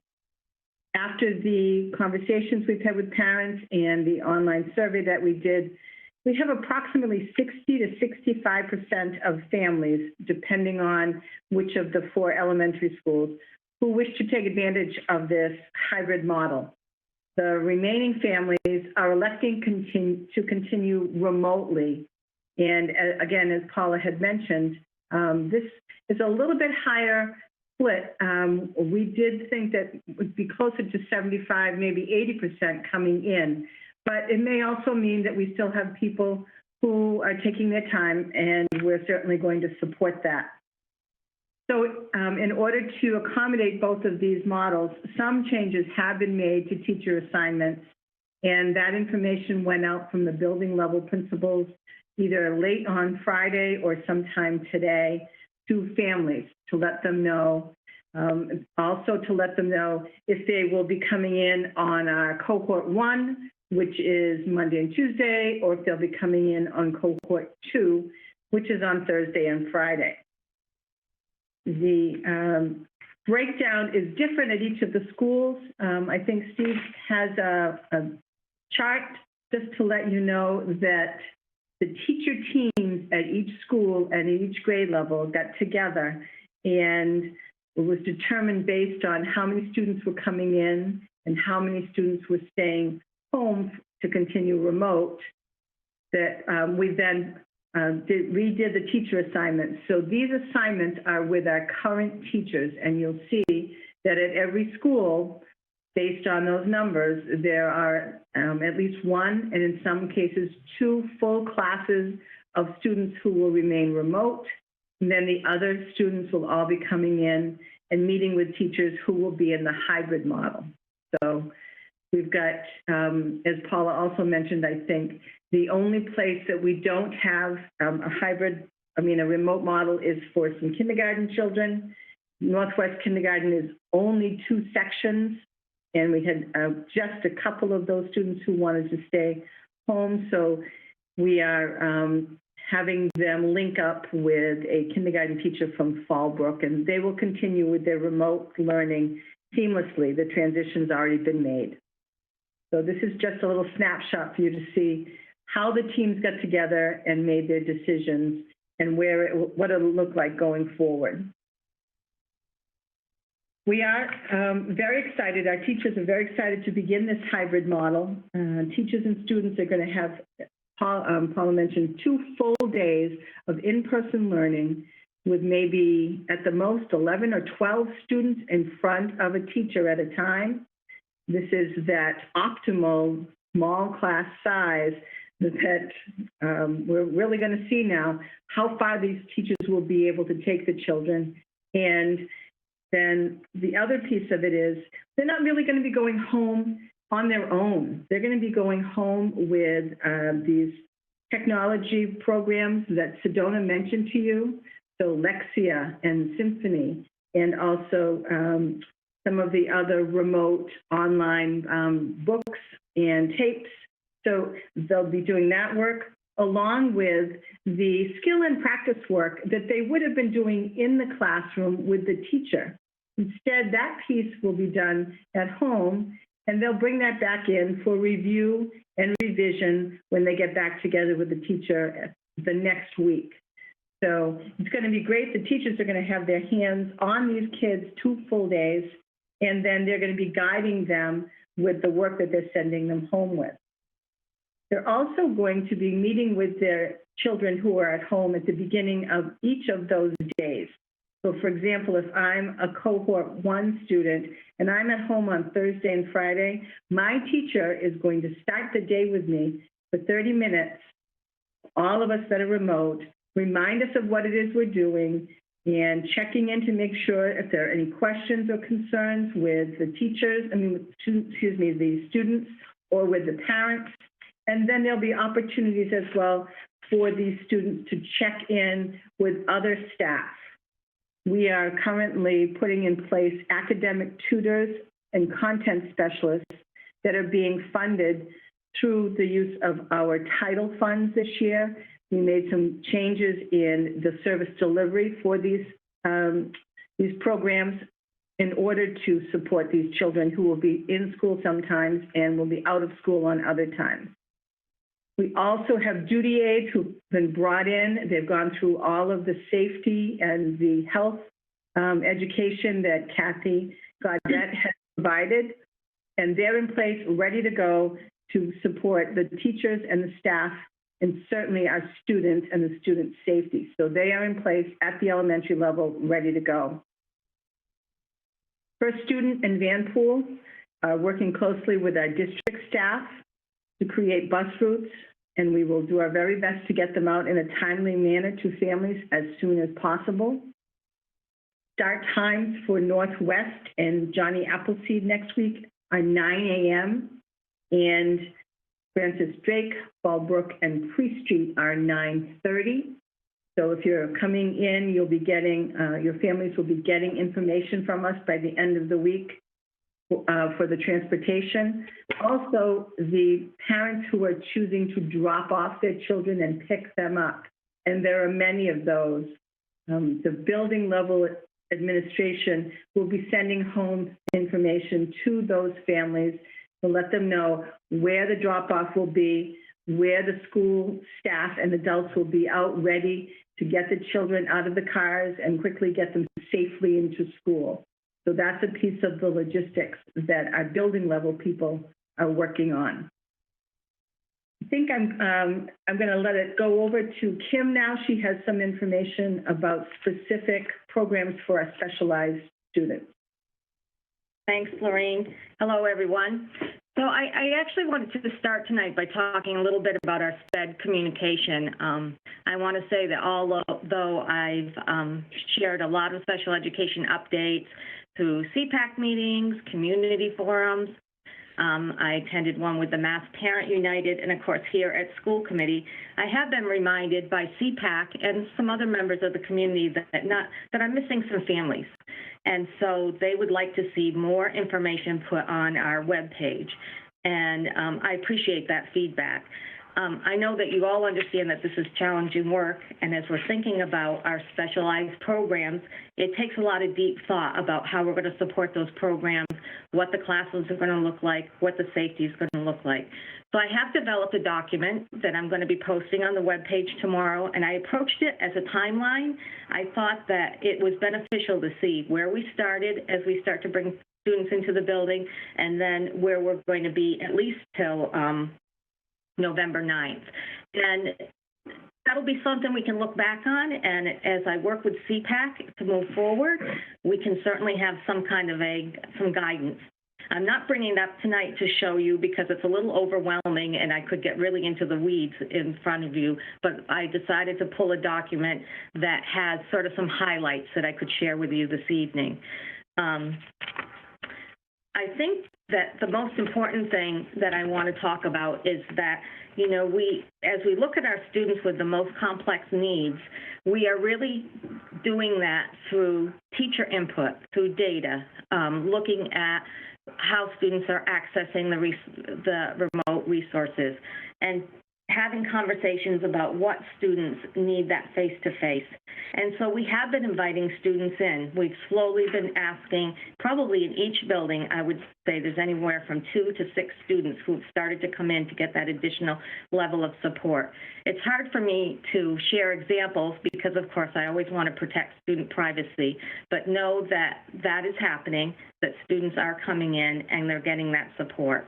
After the conversations we've had with parents and the online survey that we did, we have approximately 60 to 65% of families, depending on which of the 4 elementary schools, who wish to take advantage of this hybrid model. The remaining families are electing to continue remotely. And again, as Paula had mentioned, this is a little bit higher split. We did think that it would be closer to 75, maybe 80% coming in. But it may also mean that we still have people who are taking their time, and we're certainly going to support that. So in order to accommodate both of these models, some changes have been made to teacher assignments, and that information went out from the building level principals either late on Friday or sometime today to families to let them know, also to let them know if they will be coming in on our cohort 1, which is Monday and Tuesday, or if they'll be coming in on cohort 2, which is on Thursday and Friday. The breakdown is different at each of the schools. I think Steve has a chart just to let you know that the teacher teams at each school and at each grade level got together, and it was determined based on how many students were coming in and how many students were staying home to continue remote, that we then redid the teacher assignments. So these assignments are with our current teachers, and you'll see that at every school, based on those numbers, there are at least 1, and in some cases 2 full classes of students who will remain remote. And then the other students will all be coming in and meeting with teachers who will be in the hybrid model. So we've got, as Paula also mentioned, I think, the only place that we don't have a remote model is for some kindergarten children. Northwest Kindergarten is only 2 sections. And we had just a couple of those students who wanted to stay home. So we are having them link up with a kindergarten teacher from Fallbrook, and they will continue with their remote learning seamlessly. The transition's already been made. So this is just a little snapshot for you to see how the teams got together and made their decisions and what it'll look like going forward. We are very excited. Our teachers are very excited to begin this hybrid model. Teachers and students are going to have, Paula mentioned, 2 full days of in-person learning with maybe at the most 11 or 12 students in front of a teacher at a time. This is that optimal small class size that we're really going to see now how far these teachers will be able to take the children. And then the other piece of it is they're not really going to be going home on their own. They're going to be going home with these technology programs that Sedona mentioned to you. So Lexia and Symphony, and also some of the other remote online books and tapes. So they'll be doing that work along with the skill and practice work that they would have been doing in the classroom with the teacher. Instead, that piece will be done at home, and they'll bring that back in for review and revision when they get back together with the teacher the next week. So it's going to be great. The teachers are going to have their hands on these kids 2 full days, and then they're going to be guiding them with the work that they're sending them home with. They're also going to be meeting with their children who are at home at the beginning of each of those days. So for example, if I'm a cohort 1 student and I'm at home on Thursday and Friday, my teacher is going to start the day with me for 30 minutes, all of us that are remote, remind us of what it is we're doing, and checking in to make sure if there are any questions or concerns with the teachers, the students, or with the parents. And then there'll be opportunities as well for these students to check in with other staff. We are currently putting in place academic tutors and content specialists that are being funded through the use of our title funds this year. We made some changes in the service delivery for these programs in order to support these children who will be in school sometimes and will be out of school on other times. We also have duty aides who've been brought in. They've gone through all of the safety and the health education that Kathy Gaudette has provided, and they're in place, ready to go to support the teachers and the staff, and certainly our students and the student safety. So they are in place at the elementary level, ready to go. First Student and Van Pool are working closely with our district staff to create bus routes, and we will do our very best to get them out in a timely manner to families as soon as possible. Start times for Northwest and Johnny Appleseed next week are 9 a.m. and Francis Drake, Fallbrook, and Priest Street are 9:30. So if you're coming in, you'll be getting, your families will be getting information from us by the end of the week for the transportation. Also, the parents who are choosing to drop off their children and pick them up, and there are many of those. The building level administration will be sending home information to those families to let them know where the drop-off will be, where the school staff and adults will be out ready to get the children out of the cars and quickly get them safely into school. So that's a piece of the logistics that our building level people are working on. I think I'm going to let it go over to Kim now. She has some information about specific programs for our specialized students. Thanks, Lorraine. Hello, everyone. So I actually wanted to start tonight by talking a little bit about our SPED communication. I want to say that although I've shared a lot of special education updates through CPAC meetings, community forums, I attended one with the Mass Parent United, and of course here at School Committee, I have been reminded by CPAC and some other members of the community that I'm missing some families. And so they would like to see more information put on our webpage. And I appreciate that feedback. I know that you all understand that this is challenging work, and as we're thinking about our specialized programs, it takes a lot of deep thought about how we're going to support those programs what the classrooms are going to look like, what the safety is going to look like. So I have developed a document that I'm going to be posting on the webpage tomorrow, and I approached it as a timeline. I thought that it was beneficial to see where we started as we start to bring students into the building, and then where we're going to be at least till November 9th. And that'll be something we can look back on, and as I work with CPAC to move forward, we can certainly have some kind of some guidance. I'm not bringing it up tonight to show you because it's a little overwhelming and I could get really into the weeds in front of you, but I decided to pull a document that has sort of some highlights that I could share with you this evening. I think that the most important thing that I want to talk about is that, you know, as we look at our students with the most complex needs, we are really doing that through teacher input, through data, looking at how students are accessing the remote resources, and having conversations about what students need that face-to-face. And so we have been inviting students in. We've slowly been asking, probably in each building, I would say there's anywhere from 2 to 6 students who've started to come in to get that additional level of support. It's hard for me to share examples because, of course, I always want to protect student privacy, but know that that is happening, that students are coming in and they're getting that support.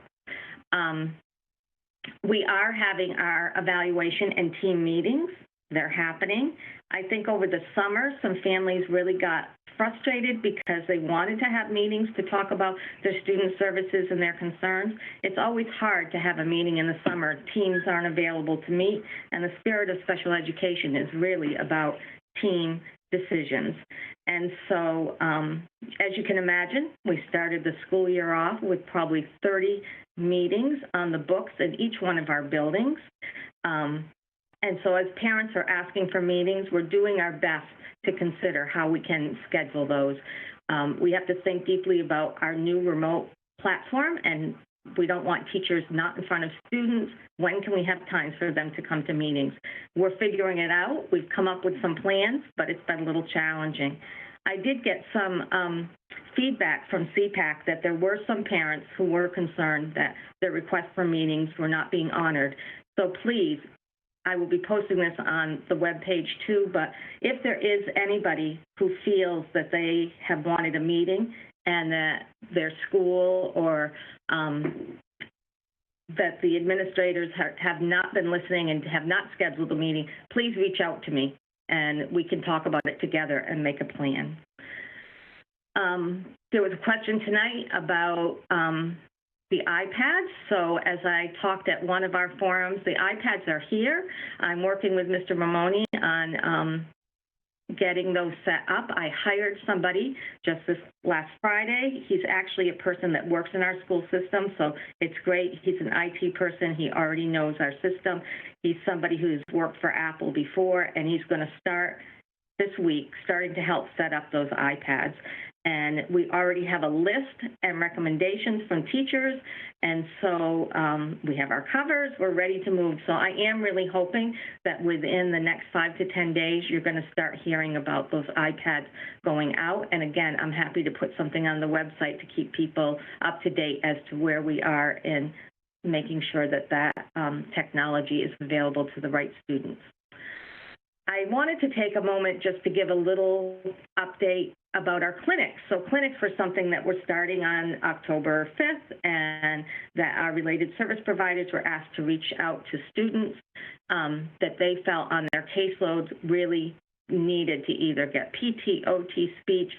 We are having our evaluation and team meetings. They're happening. I think over the summer, some families really got frustrated because they wanted to have meetings to talk about their student services and their concerns. It's always hard to have a meeting in the summer. Teams aren't available to meet, and the spirit of special education is really about team decisions. And so, as you can imagine, we started the school year off with probably 30 meetings on the books in each one of our buildings. And so as parents are asking for meetings, we're doing our best to consider how we can schedule those. We have to think deeply about our new remote platform, and we don't want teachers not in front of students. When can we have times for them to come to meetings? We're figuring it out. We've come up with some plans, but it's been a little challenging. I did get some feedback from CPAC that there were some parents who were concerned that their requests for meetings were not being honored. So please, I will be posting this on the webpage too, but if there is anybody who feels that they have wanted a meeting and that their school or that the administrators have not been listening and have not scheduled a meeting, please reach out to me and we can talk about it together and make a plan. There was a question tonight about the iPads. So as I talked at one of our forums, the iPads are here. I'm working with Mr. Mamoni on getting those set up. I hired somebody just this last Friday. He's actually a person that works in our school system, so it's great. He's an IT person. He already knows our system. He's somebody who's worked for Apple before, and he's going to start this week, starting to help set up those iPads. And we already have a list and recommendations from teachers. And so we have our covers. We're ready to move. So I am really hoping that within the next 5 to 10 days, you're going to start hearing about those iPads going out. And again, I'm happy to put something on the website to keep people up to date as to where we are in making sure that that technology is available to the right students. I wanted to take a moment just to give a little update about our clinics. So clinics were something that we're starting on October 5th, and that our related service providers were asked to reach out to students that they felt on their caseloads really needed to either get PT, OT, speech.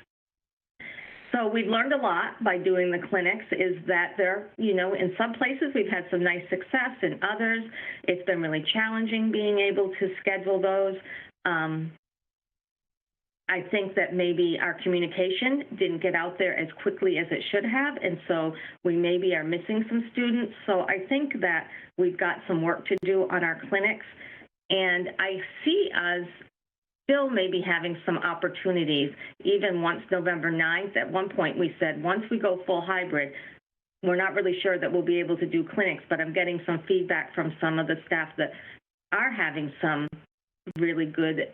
So we've learned a lot by doing the clinics, is that there, you know, in some places we've had some nice success, in others it's been really challenging being able to schedule those. I think that maybe our communication didn't get out there as quickly as it should have, and so we maybe are missing some students. So I think that we've got some work to do on our clinics, and I see us still maybe having some opportunities, even once November 9th. At one point we said, once we go full hybrid, we're not really sure that we'll be able to do clinics, but I'm getting some feedback from some of the staff that are having some really good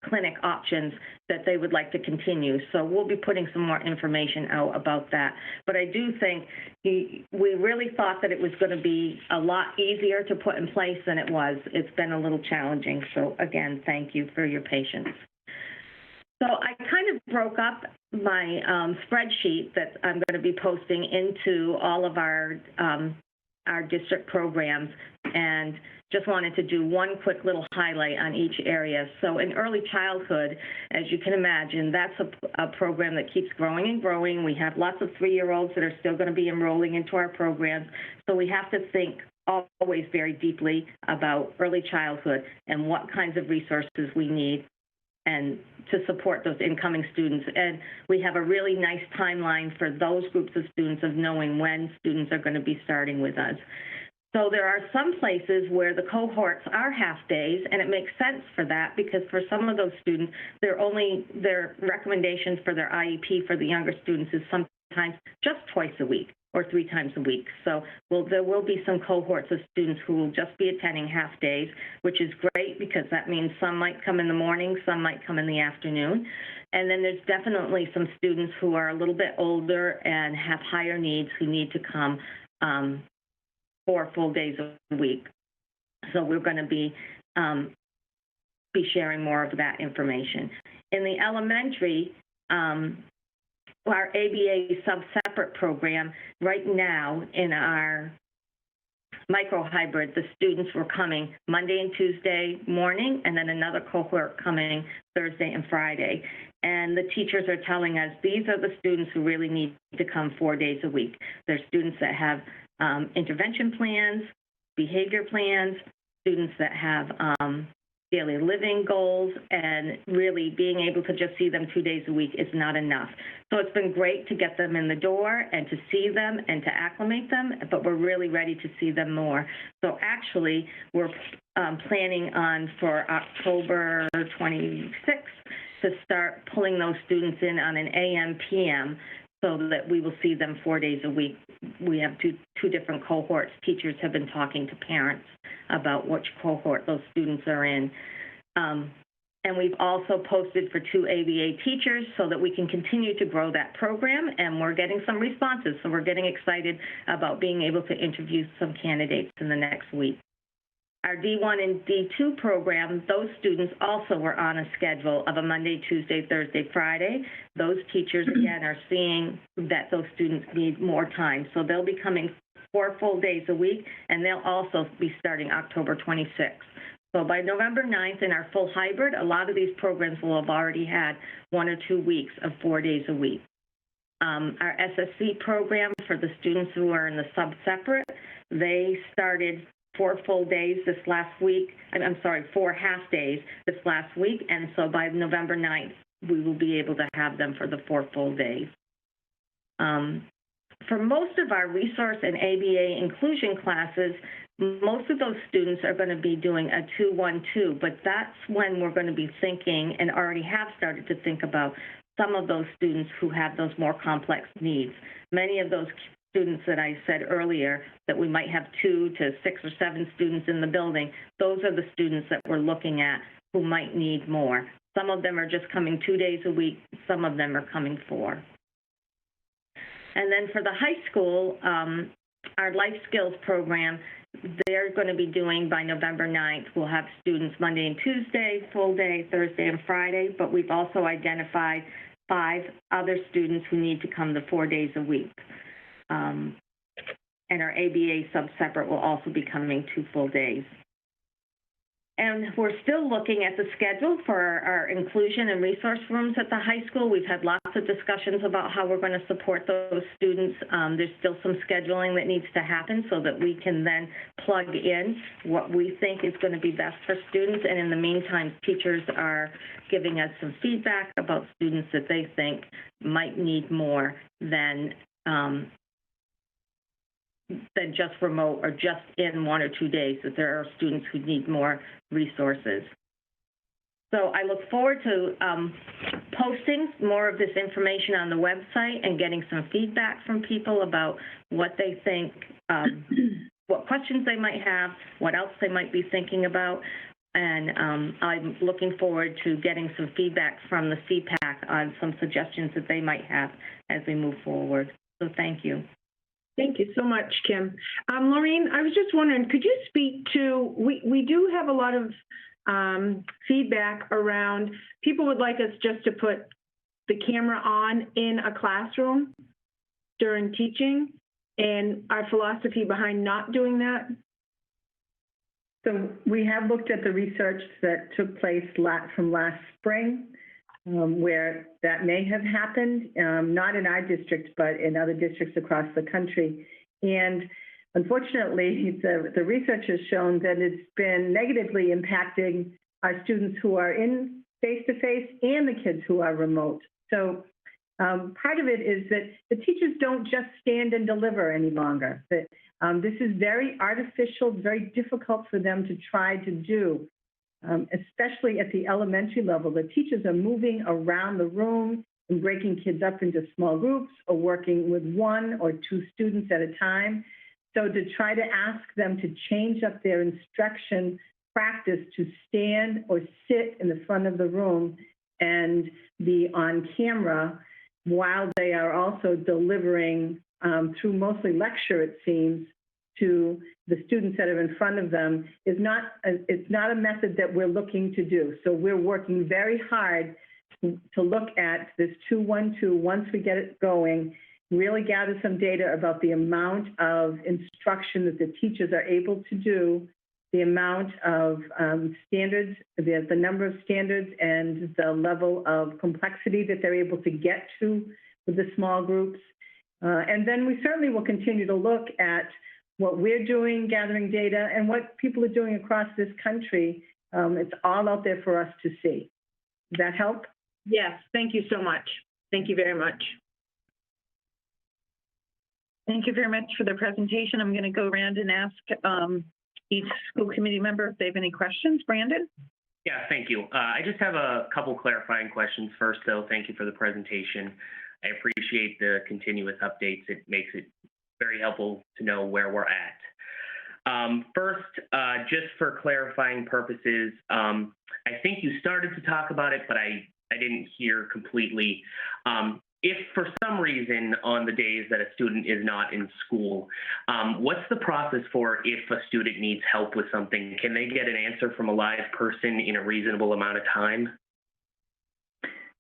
clinic options that they would like to continue. So we'll be putting some more information out about that. But I do think we really thought that it was going to be a lot easier to put in place than it was. It's been a little challenging. So again, thank you for your patience. So I kind of broke up my spreadsheet that I'm going to be posting into all of our district programs, and just wanted to do one quick little highlight on each area. So in early childhood, as you can imagine, that's a program that keeps growing and growing. We have lots of 3-year-olds that are still going to be enrolling into our programs. So we have to think always very deeply about early childhood and what kinds of resources we need and to support those incoming students. And we have a really nice timeline for those groups of students of knowing when students are going to be starting with us. So there are some places where the cohorts are half days, and it makes sense for that because for some of those students, their recommendation for their IEP for the younger students is sometimes just twice a week or 3 times a week. So there will be some cohorts of students who will just be attending half days, which is great because that means some might come in the morning, some might come in the afternoon. And then there's definitely some students who are a little bit older and have higher needs who need to come 4 full days a week. So we're going to be sharing more of that information. In the elementary, our ABA sub-separate program, right now in our micro-hybrid, the students were coming Monday and Tuesday morning, and then another cohort coming Thursday and Friday. And the teachers are telling us these are the students who really need to come 4 days a week. They're students that have intervention plans, behavior plans, students that have daily living goals, and really being able to just see them 2 days a week is not enough. So it's been great to get them in the door and to see them and to acclimate them, but we're really ready to see them more. So actually, we're planning on for October 26th to start pulling those students in on an AM/PM so that we will see them 4 days a week. We have two different cohorts. Teachers have been talking to parents about which cohort those students are in. And we've also posted for 2 ABA teachers so that we can continue to grow that program, and we're getting some responses. So we're getting excited about being able to interview some candidates in the next week. Our D1 and D2 program, those students also were on a schedule of a Monday, Tuesday, Thursday, Friday. Those teachers, again, are seeing that those students need more time. So they'll be coming 4 full days a week, and they'll also be starting October 26th. So by November 9th in our full hybrid, a lot of these programs will have already had 1 or 2 weeks of 4 days a week. Our SSC program for the students who are in the sub-separate, they started 4 full days this last week. I'm sorry, 4 half days this last week. And so by November 9th, we will be able to have them for the 4 full days. For most of our resource and ABA inclusion classes, most of those students are going to be doing a 2-1-2, but that's when we're going to be thinking and already have started to think about some of those students who have those more complex needs. Many of those students that I said earlier that we might have 2 to 6 or 7 students in the building, those are the students that we're looking at who might need more. Some of them are just coming 2 days a week, some of them are coming 4. And then for the high school, our life skills program, they're going to be doing by November 9th. We'll have students Monday and Tuesday, full day, Thursday and Friday, but we've also identified 5 other students who need to come the 4 days a week. And our ABA sub-separate will also be coming 2 full days. And we're still looking at the schedule for our inclusion and resource rooms at the high school. We've had lots of discussions about how we're going to support those students. There's still some scheduling that needs to happen so that we can then plug in what we think is going to be best for students. And in the meantime, teachers are giving us some feedback about students that they think might need more than just remote or just in 1 or 2 days, that there are students who need more resources. So I look forward to posting more of this information on the website and getting some feedback from people about what they think, what questions they might have, what else they might be thinking about. And I'm looking forward to getting some feedback from the CPAC on some suggestions that they might have as we move forward. So thank you. Thank you so much, Kim. Laureen, I was just wondering, could you speak to, we do have a lot of feedback around, people would like us just to put the camera on in a classroom during teaching, and our philosophy behind not doing that? So we have looked at the research that took place from last spring, where that may have happened, not in our district, but in other districts across the country. And unfortunately, the research has shown that it's been negatively impacting our students who are in face-to-face and the kids who are remote. So part of it is that the teachers don't just stand and deliver any longer. That this is very artificial, very difficult for them to try to do, especially at the elementary level. The teachers are moving around the room and breaking kids up into small groups or working with 1 or 2 students at a time. So to try to ask them to change up their instruction practice to stand or sit in the front of the room and be on camera while they are also delivering through mostly lecture, it seems, to the students that are in front of them is it's not a method that we're looking to do. So we're working very hard to look at this 2-1-2 once we get it going, really gather some data about the amount of instruction that the teachers are able to do, the amount of standards, the number of standards and the level of complexity that they're able to get to with the small groups. And then we certainly will continue to look at what we're doing, gathering data, and what people are doing across this country. It's all out there for us to see. Does that help? Yes, thank you so much. Thank you very much. Thank you very much for the presentation. I'm going to go around and ask each school committee member if they have any questions. Brandon? Yeah, thank you. I just have a couple clarifying questions. First, though, thank you for the presentation. I appreciate the continuous updates. It makes it very helpful to know where we're at. First, just for clarifying purposes, I think you started to talk about it, but I didn't hear completely. If for some reason on the days that a student is not in school, what's the process for if a student needs help with something? Can they get an answer from a live person in a reasonable amount of time?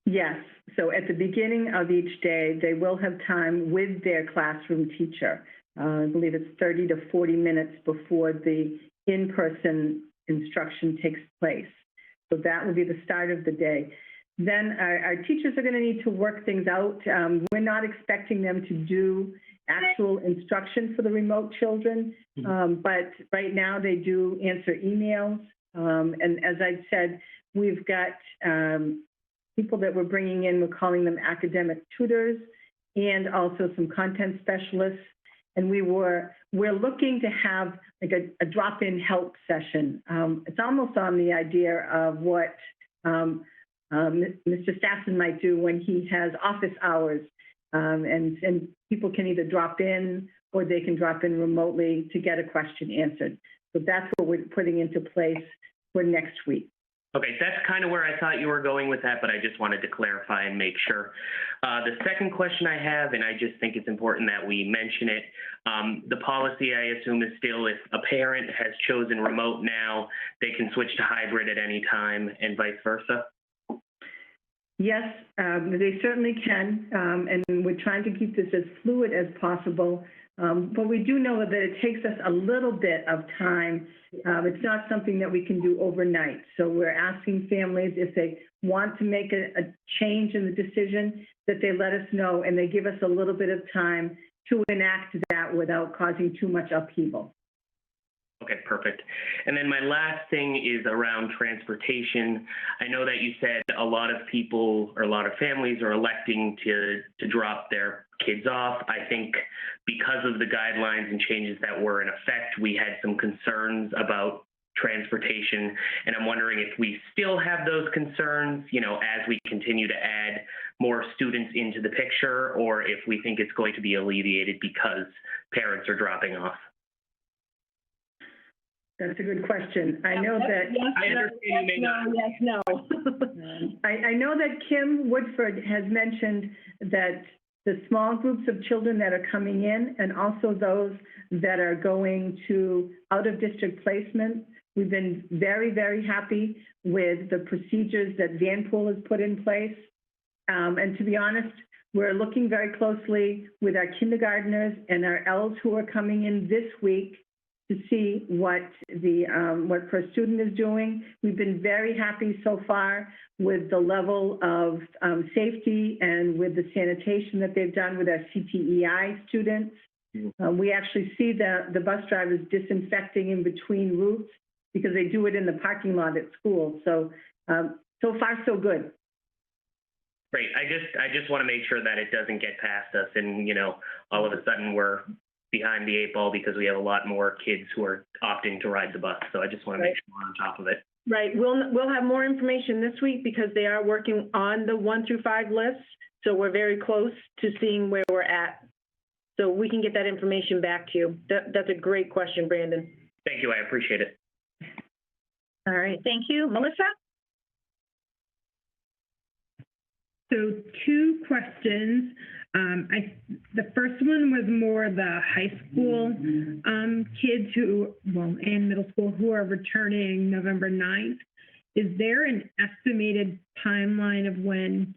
Yes. So at the beginning of each day, they will have time with their classroom teacher. I believe it's 30 to 40 minutes before the in-person instruction takes place. So that will be the start of the day. Then our teachers are going to need to work things out. We're not expecting them to do actual instruction for the remote children, but right now they do answer emails. And as I've said, we've got people that we're bringing in, we're calling them academic tutors, and also some content specialists. And we're looking to have like a drop-in help session. It's almost on the idea of what Mr. Stassen might do when he has office hours, and people can either drop in or they can drop in remotely to get a question answered. So that's what we're putting into place for next week. Okay, that's kind of where I thought you were going with that, but I just wanted to clarify and make sure. The second question I have, and I just think it's important that we mention it, the policy I assume is still if a parent has chosen remote now, they can switch to hybrid at any time and vice versa? Yes, they certainly can, and we're trying to keep this as fluid as possible. But we do know that it takes us a little bit of time. It's not something that we can do overnight. So we're asking families if they want to make a change in the decision, that they let us know and they give us a little bit of time to enact that without causing too much upheaval. Okay, perfect. And then my last thing is around transportation. I know that you said a lot of people or a lot of families are electing to drop their kids off. I think because of the guidelines and changes that were in effect, we had some concerns about transportation. And I'm wondering if we still have those concerns, you know, as we continue to add more students into the picture, or if we think it's going to be alleviated because parents are dropping off. That's a good question. I know that. I understand you may not. Yes, no. I know that Kim Woodford has mentioned that the small groups of children that are coming in and also those that are going to out-of-district placement, we've been very, very happy with the procedures that Vanpool has put in place. And to be honest, we're looking very closely with our kindergartners and our Ls who are coming in this week to see what what per student is doing. We've been very happy so far with the level of safety and with the sanitation that they've done with our CTEI students. We actually see the bus drivers disinfecting in between routes because they do it in the parking lot at school. So, so far, so good. Great. I just want to make sure that it doesn't get past us and, all of a sudden we're behind the 8 ball because we have a lot more kids who are opting to ride the bus. So I just want to make sure we're on top of it. Right. We'll have more information this week because they are working on the 1 through 5 lists. So we're very close to seeing where we're at. So we can get that information back to you. That's a great question, Brandon. Thank you. I appreciate it. All right. Thank you. Melissa? So 2 questions. The first one was more the high school kids and middle school who are returning November 9th. Is there an estimated timeline of when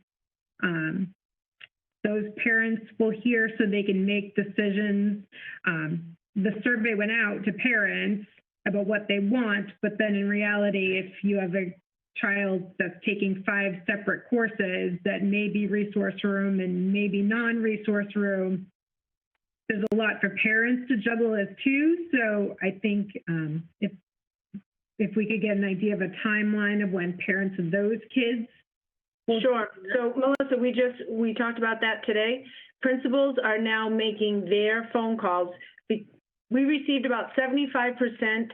those parents will hear so they can make decisions? The survey went out to parents about what they want, but then in reality, if you have a child that's taking 5 separate courses that may be resource room and maybe non-resource room, there's a lot for parents to juggle as too. So I think if we could get an idea of a timeline of when parents of those kids. Sure. So Melissa, we talked about that today. Principals are now making their phone calls. We received about 75%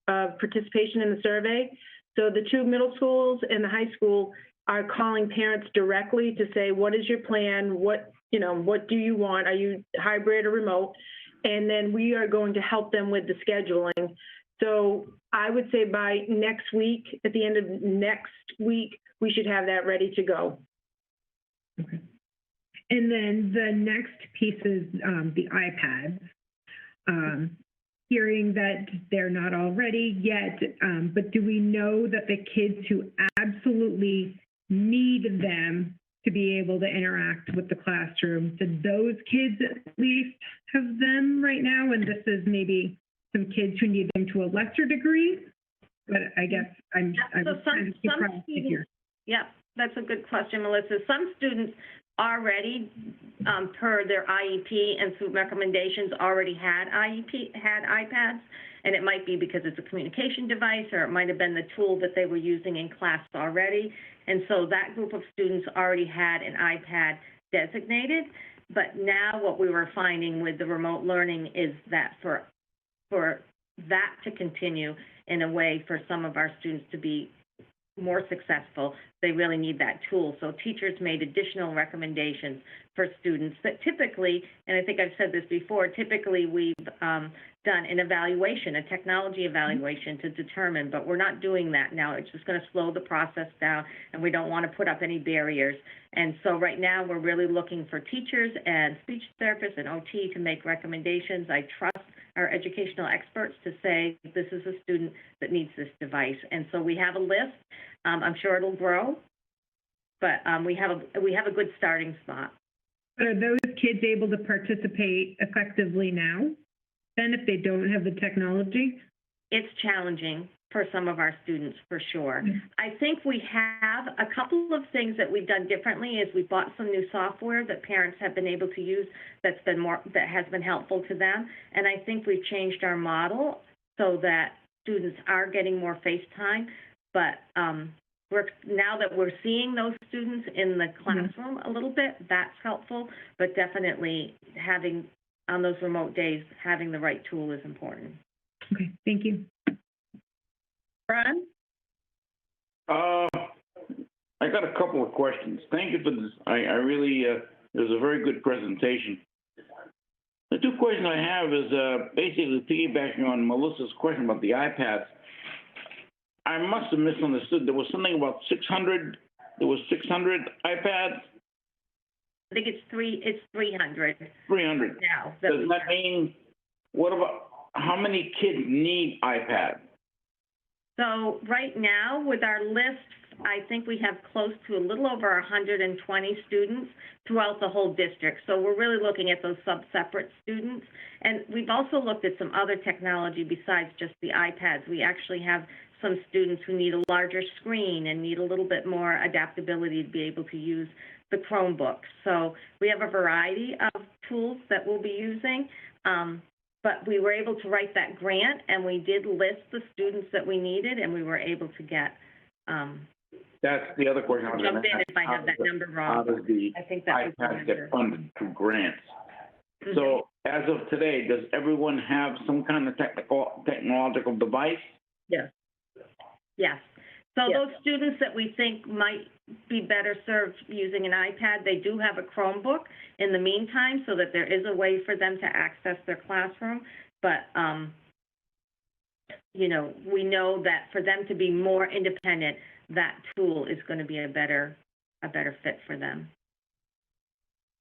of participation in the survey. So the 2 middle schools and the high school are calling parents directly to say, what is your plan? What do you want? Are you hybrid or remote? And then we are going to help them with the scheduling. So I would say by next week, at the end of next week, we should have that ready to go. Okay. And then the next piece is the iPads. Hearing that they're not all ready yet, but do we know that the kids who absolutely need them to be able to interact with the classroom, do those kids at least have them right now? And this is maybe some kids who need them to a lesser degree, but I guess I'm kind of surprised to hear. Yeah, that's a good question, Melissa. Some students already, per their IEP and through recommendations, already had iPads, and it might be because it's a communication device, or it might have been the tool that they were using in class already. And so that group of students already had an iPad designated. But now what we were finding with the remote learning is that for that to continue in a way for some of our students to be more successful, they really need that tool. So teachers made additional recommendations for students that typically, and I think I've said this before, typically we've done an evaluation, a technology evaluation to determine, but we're not doing that now. It's just going to slow the process down, and we don't want to put up any barriers. And so right now we're really looking for teachers and speech therapists and OT to make recommendations. I trust our educational experts to say this is a student that needs this device. And so we have a list. I'm sure it'll grow, but we have a good starting spot. Are those kids able to participate effectively now, then, if they don't have the technology? It's challenging for some of our students, for sure. I think we have a couple of things that we've done differently is we bought some new software that parents have been able to use that has been helpful to them. And I think we've changed our model so that students are getting more face time. But now that we're seeing those students in the classroom a little bit, that's helpful. But definitely having, on those remote days, having the right tool is important. Okay, thank you. Ron? I got a couple of questions. Thank you for this. I really, it was a very good presentation. The two questions I have is basically piggybacking on Melissa's question about the iPads. I must have misunderstood. There was something about 600. There was 600 iPads. I think it's 300 300. now. Does that mean, what about, how many kids need iPads? So right now, with our list, I think we have close to a little over 120 students throughout the whole district. So we're really looking at those separate students. And we've also looked at some other technology besides just the iPads. We actually have some students who need a larger screen and need a little bit more adaptability to be able to use the Chromebooks. So we have a variety of tools that we'll be using. But we were able to write that grant, and we did list the students that we needed, and we were able to get. That's the other question I was going to ask. Jump in if I have that number wrong. How does the I think that was the iPads get number. funded through grants? Mhm. So as of today, does everyone have some kind of technological device? Yes. Yes. So Yes. those students that we think might be better served using an iPad, they do have a Chromebook in the meantime, so that there is a way for them to access their classroom. But, you know, we know that for them to be more independent, that tool is going to be a better fit for them.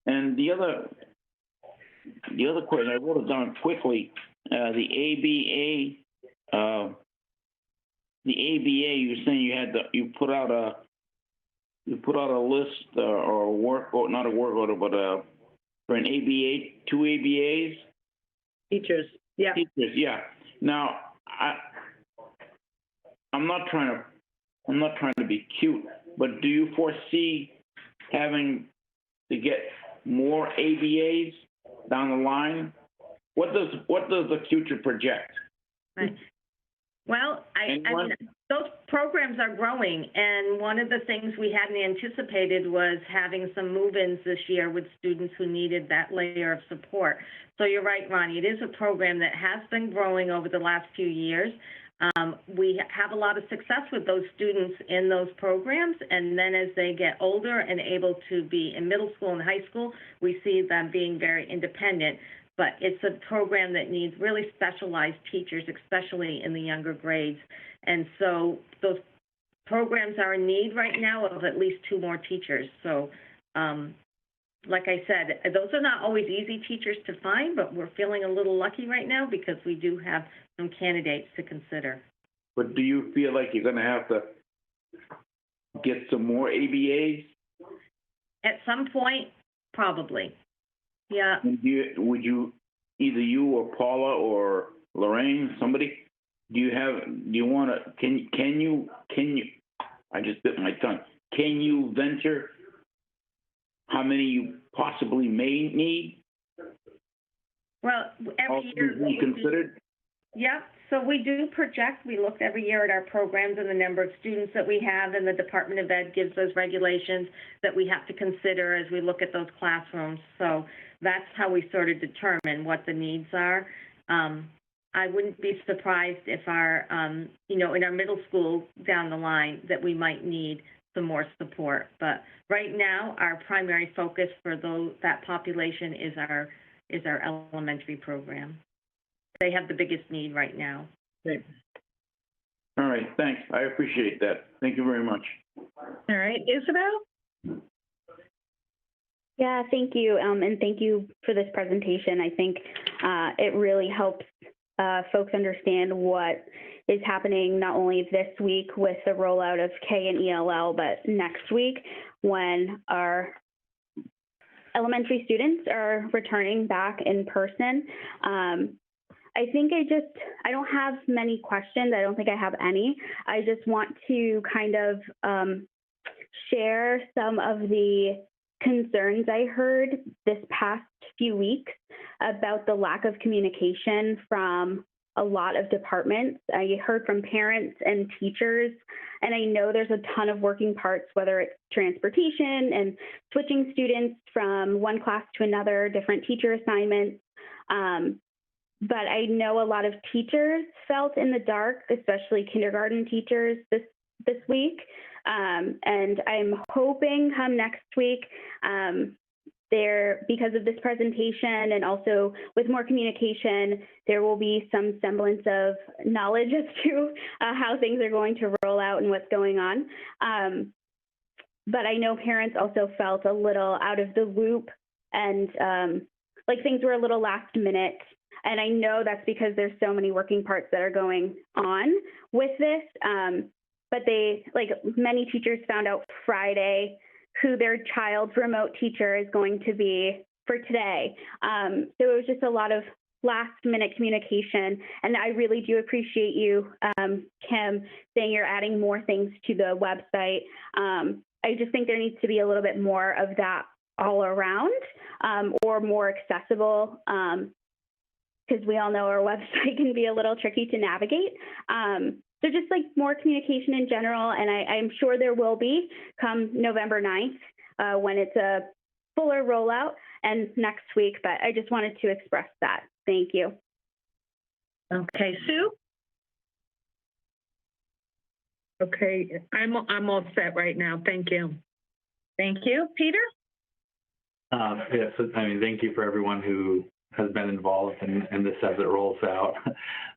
And the other question, I wrote it down quickly, the ABA, you're saying you put out a list or a work, or not a work order, but for an ABA, 2 ABAs? Teachers, yeah. Teachers, yeah. Now, I'm not trying to be cute, but do you foresee having to get more ABAs down the line? What does the future project? Right. Well, I mean, those programs are growing, and one of the things we hadn't anticipated was having some move-ins this year with students who needed that layer of support. So you're right, Ronnie, it is a program that has been growing over the last few years. We have a lot of success with those students in those programs, and then as they get older and able to be in middle school and high school, we see them being very independent. But it's a program that needs really specialized teachers, especially in the younger grades. And so those programs are in need right now of at least 2 more teachers. So, like I said, those are not always easy teachers to find, but we're feeling a little lucky right now because we do have some candidates to consider. But do you feel like you're going to have to get some more ABAs? At some point, probably. Yeah. And would you, either you or Paula or Lorraine, somebody, can you, I just bit my tongue. Can you venture how many you possibly may need? Well, every year. We considered? Yeah, so we do project. We look every year at our programs and the number of students that we have, and the Department of Ed gives those regulations that we have to consider as we look at those classrooms. So that's how we sort of determine what the needs are. I wouldn't be surprised if our, in our middle school down the line that we might need some more support. But right now, our primary focus for that population is our elementary program. They have the biggest need right now. Great. All right, thanks. I appreciate that. Thank you very much. All right, Isabel? Yeah, thank you. And thank you for this presentation. I think it really helps folks understand what is happening not only this week with the rollout of K and ELL, but next week when our elementary students are returning back in person. I think I don't have many questions. I don't think I have any. I just want to kind of share some of the concerns I heard this past few weeks about the lack of communication from a lot of departments. I heard from parents and teachers, and I know there's a ton of working parts, whether it's transportation and switching students from one class to another, different teacher assignments. But I know a lot of teachers felt in the dark, especially kindergarten teachers this week. And I'm hoping come next week, because of this presentation and also with more communication, there will be some semblance of knowledge as to how things are going to roll out and what's going on. But I know parents also felt a little out of the loop and like things were a little last minute. And I know that's because there's so many working parts that are going on with this. But many teachers found out Friday who their child's remote teacher is going to be for today. So it was just a lot of last minute communication. And I really do appreciate you, Kim, saying you're adding more things to the website. I just think there needs to be a little bit more of that all around, or more accessible, because we all know our website can be a little tricky to navigate. So just like more communication in general, and I'm sure there will be come November 9th when it's a fuller rollout and next week, but I just wanted to express that. Thank you. Okay, Sue? Okay, I'm all set right now. Thank you. Thank you. Peter? Yes, I mean, thank you for everyone who has been involved in this as it rolls out.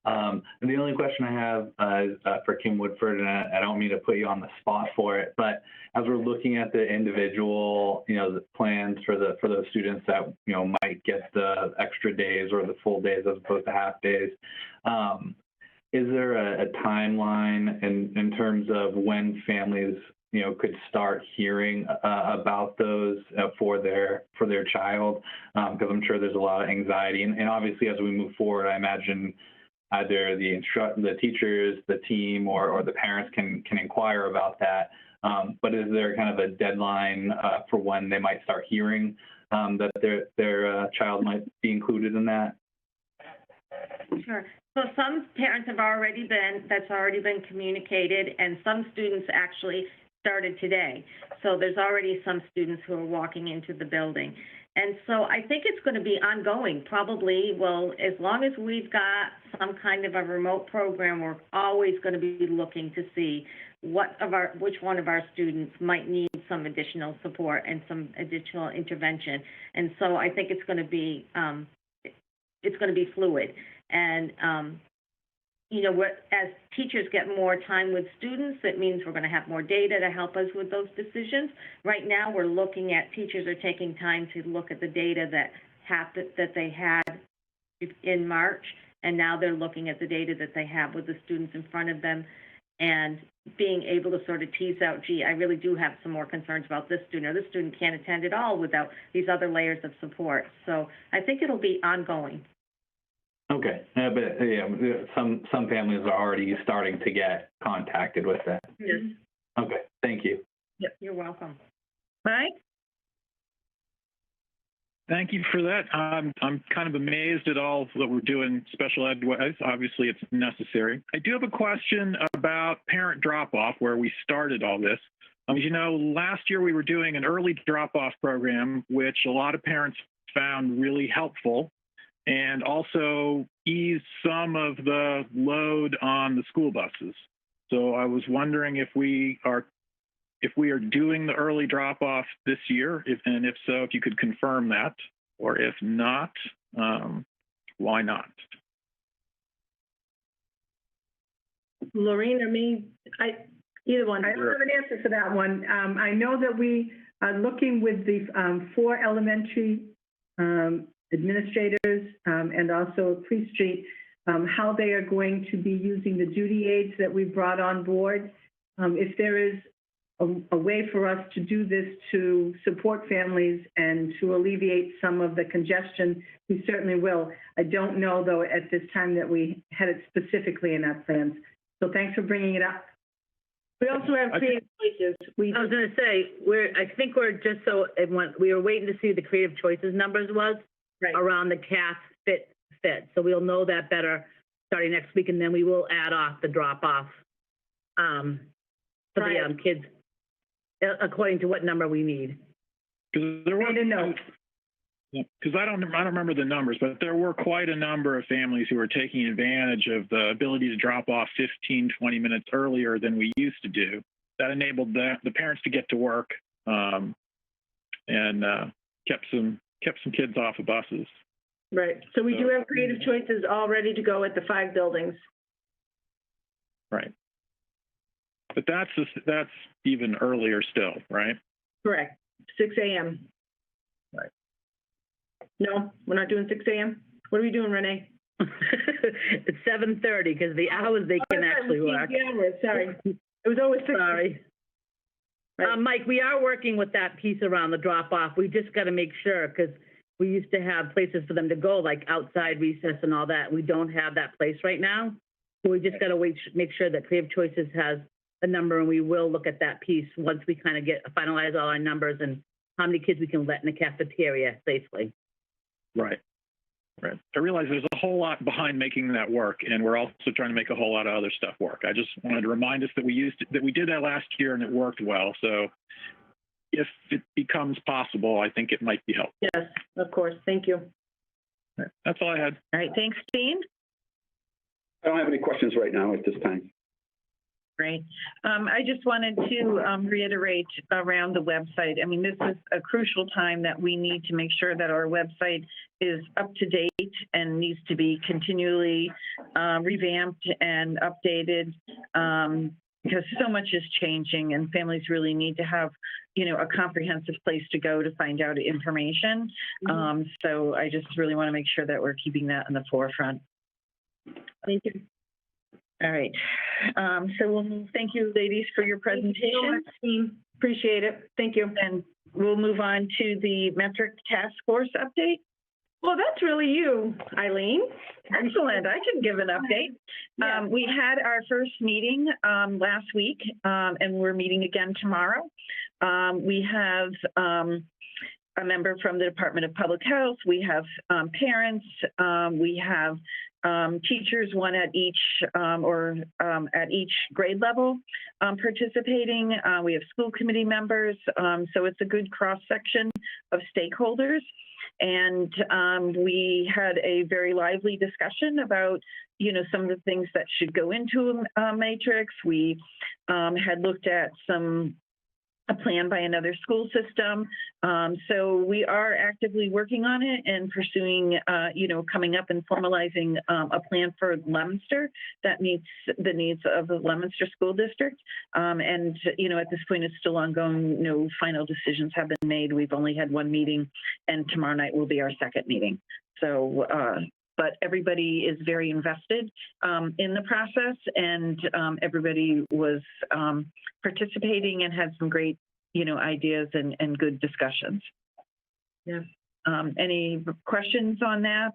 And the only question I have is for Kim Woodford, and I don't mean to put you on the spot for it, but as we're looking at the individual, the plans for those students that, might get the extra days or the full days as opposed to half days, is there a timeline in terms of when families could start hearing about those for their child? Because I'm sure there's a lot of anxiety, and obviously as we move forward, I imagine either the teachers, the team, or the parents can inquire about that. But is there kind of a deadline for when they might start hearing that their child might be included in that? Sure. So some parents that's already been communicated, and some students actually started today. So there's already some students who are walking into the building. And so I think it's going to be ongoing, probably. Well, as long as we've got some kind of a remote program, we're always going to be looking to see which one of our students might need some additional support and some additional intervention. And so I think it's going to be fluid. And as teachers get more time with students, it means we're going to have more data to help us with those decisions. Right now, we're looking at teachers are taking time to look at the data that they had in March, and now they're looking at the data that they have with the students in front of them and being able to sort of tease out, gee, I really do have some more concerns about this student, or this student can't attend at all without these other layers of support. So I think it'll be ongoing. Okay, but yeah, some families are already starting to get contacted with that. Yes. Okay, thank you. Yep, you're welcome. Mike? Thank you for that. I'm kind of amazed at all that we're doing special ed wise. Obviously, it's necessary. I do have a question about parent drop-off, where we started all this. As you know, last year we were doing an early drop-off program, which a lot of parents found really helpful, and also ease some of the load on the school buses. So I was wondering if we are doing the early drop-off this year, and if so, if you could confirm that, or if not, why not? Lorraine or me, either one. I don't have an answer for that one. I know that we are looking with the 4 elementary administrators and also Free Street, how they are going to be using the duty aids that we brought on board. If there is a way for us to do this to support families and to alleviate some of the congestion, we certainly will. I don't know, though, at this time that we had it specifically in our plans. So thanks for bringing it up. We also have creative choices. I was going to say, we were waiting to see the creative choices numbers around the CAS fit. So we'll know that better starting next week, and then we will add off the drop off for the kids according to what number we need. Because I don't remember the numbers, but there were quite a number of families who were taking advantage of the ability to drop off 15, 20 minutes earlier than we used to do. That enabled the parents to get to work and kept some kids off of buses. Right. So we do have creative choices all ready to go at the 5 buildings. Right. But that's even earlier still, right? Correct. 6 a.m. Right. No, we're not doing 6 a.m. What are we doing, Renee? It's 7:30 because the hours they can actually work. Yeah, sorry. It was always 6. Sorry. Right. Mike, we are working with that piece around the drop-off. We just got to make sure, because we used to have places for them to go, like outside recess and all that. We don't have that place right now. So we just got to make sure that Creative Choices has a number, and we will look at that piece once we kind of finalize all our numbers and how many kids we can let in the cafeteria safely. Right. Right. I realize there's a whole lot behind making that work, and we're also trying to make a whole lot of other stuff work. I just wanted to remind us that we did that last year and it worked well. So if it becomes possible, I think it might be helpful. Yes, of course. Thank you. Right. That's all I had. All right, thanks, Dean. I don't have any questions right now at this time. Great. I just wanted to reiterate around the website. I mean, this is a crucial time that we need to make sure that our website is up to date and needs to be continually revamped and updated because so much is changing and families really need to have, a comprehensive place to go to find out information. So I just really want to make sure that we're keeping that in the forefront. Thank you. All right. So thank you, ladies, for your presentation. Appreciate it. Thank you. And we'll move on to the metric task force update. Well, that's really you, Eileen. Excellent. I can give an update. Yeah. We had our first meeting last week, and we're meeting again tomorrow. We have a member from the Department of Public Health. We have parents. We have teachers, one at each at each grade level participating. We have school committee members. So it's a good cross section of stakeholders. And we had a very lively discussion about, some of the things that should go into a matrix. We had looked at a plan by another school system. So we are actively working on it and pursuing, coming up and formalizing a plan for Leominster that meets the needs of the Leominster School District. And, at this point, it's still ongoing. No final decisions have been made. We've only had one meeting, and tomorrow night will be our second meeting. So, but everybody is very invested in the process, and everybody was participating and had some great, ideas and good discussions. Yeah. Any questions on that?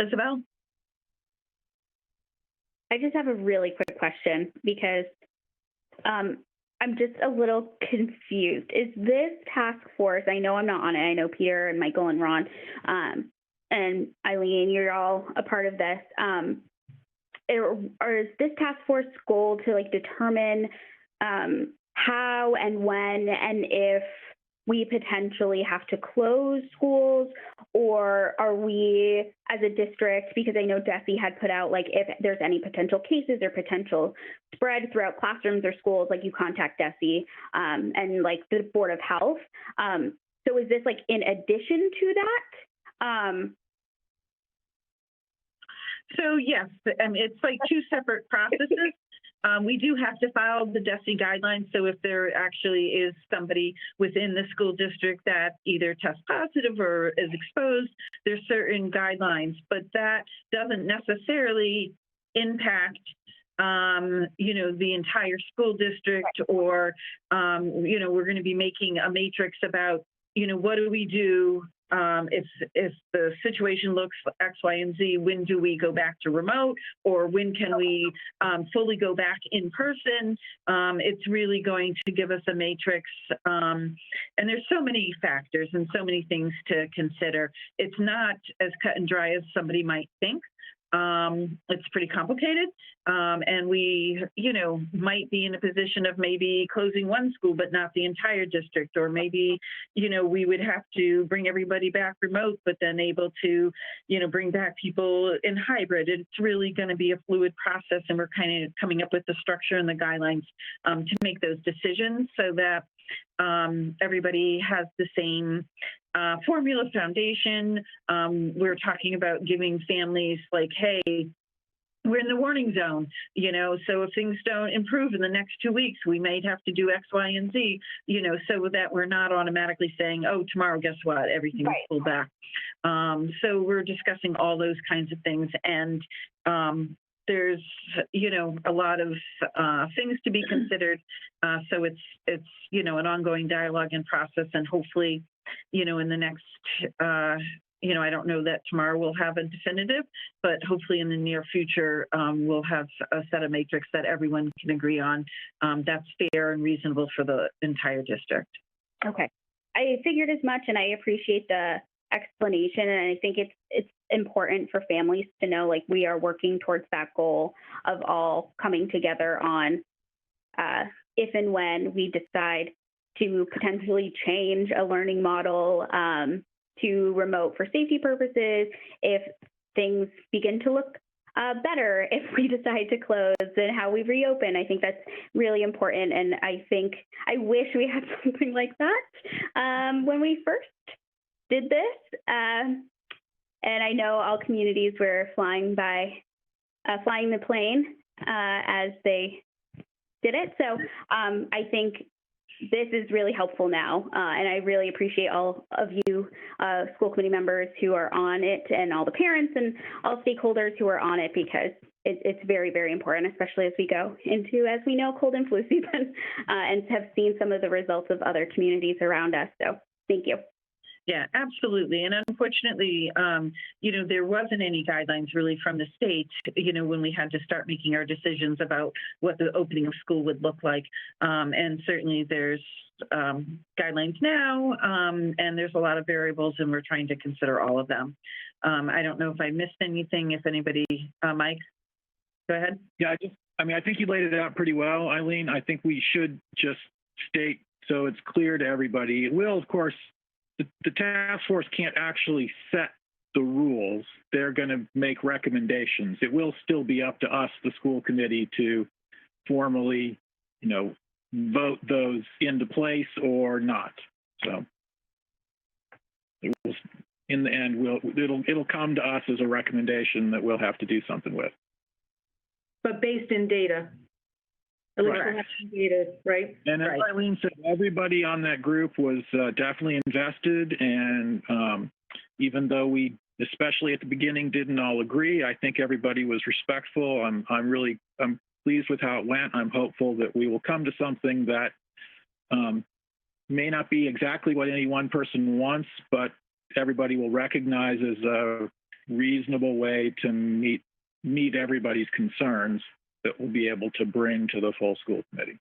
Isabel? I just have a really quick question because I'm just a little confused. Is this task force, I know I'm not on it, I know Peter and Michael and Ron, and Eileen, you're all a part of this. Or is this task force goal to determine how and when and if we potentially have to close schools, or are we as a district, because I know DESE had put out if there's any potential cases or potential spread throughout classrooms or schools, you contact DESE and the Board of Health. So is this in addition to that? So yes, it's two separate processes. We do have to follow the DESE guidelines. So if there actually is somebody within the school district that either tests positive or is exposed, there's certain guidelines, but that doesn't necessarily impact, the entire school district or, we're going to be making a matrix about, what do we do if the situation looks X, Y, and Z, when do we go back to remote, or when can we fully go back in person? It's really going to give us a matrix. And there's so many factors and so many things to consider. It's not as cut and dry as somebody might think. It's pretty complicated. And we, might be in a position of maybe closing one school, but not the entire district. Or maybe, we would have to bring everybody back remote, but then able to, bring back people in hybrid. It's really going to be a fluid process. And we're kind of coming up with the structure and the guidelines to make those decisions so that everybody has the same formula foundation. We're talking about giving families like, hey, we're in the warning zone, so if things don't improve in the next 2 weeks, we might have to do X, Y, and Z, so that we're not automatically saying, oh, tomorrow, guess what, everything's pulled back. So we're discussing all those kinds of things. And there's, a lot of things to be considered. So it's, an ongoing dialogue and process. And hopefully, in the next, I don't know that tomorrow we'll have a definitive, but hopefully in the near future, we'll have a set of matrix that everyone can agree on that's fair and reasonable for the entire district. Okay. I figured as much, and I appreciate the explanation. And I think it's important for families to know, like, we are working towards that goal of all coming together on if and when we decide to potentially change a learning model to remote for safety purposes, if things begin to look better, if we decide to close, and how we reopen. I think that's really important. And I wish we had something like that when we first did this. And I know all communities were flying the plane as they did it. So I think this is really helpful now, and I really appreciate all of you school committee members who are on it, and all the parents and all stakeholders who are on it, because it's very, very important, especially as we go into, as we know, cold and flu season, and have seen some of the results of other communities around us. So thank you. Yeah, absolutely. And unfortunately, there wasn't any guidelines really from the state, when we had to start making our decisions about what the opening of school would look like. And certainly there's guidelines now, and there's a lot of variables, and we're trying to consider all of them. I don't know if I missed anything. If anybody, Mike, go ahead. Yeah, I think you laid it out pretty well, Eileen. I think we should just state so it's clear to everybody. It will, of course, the task force can't actually set the rules. They're going to make recommendations. It will still be up to us, the school committee, to formally, vote those into place or not. So in the end, it'll come to us as a recommendation that we'll have to do something with. But based in data. At least we'll have some data, right? And as Eileen said, everybody on that group was definitely invested. And even though we, especially at the beginning, didn't all agree, I think everybody was respectful. I'm pleased with how it went. I'm hopeful that we will come to something that may not be exactly what any one person wants, but everybody will recognize as a reasonable way to meet everybody's concerns that we'll be able to bring to the full school committee.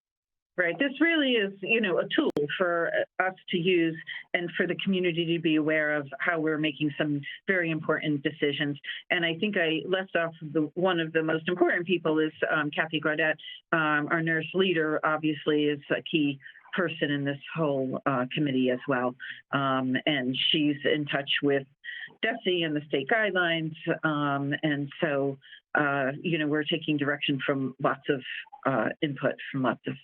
Right. This really is, a tool for us to use and for the community to be aware of how we're making some very important decisions. And I think I left off one of the most important people is Kathy Gaudette, our nurse leader, obviously is a key person in this whole committee as well. And she's in touch with DESE and the state guidelines. And so, we're taking direction from lots of input from lots of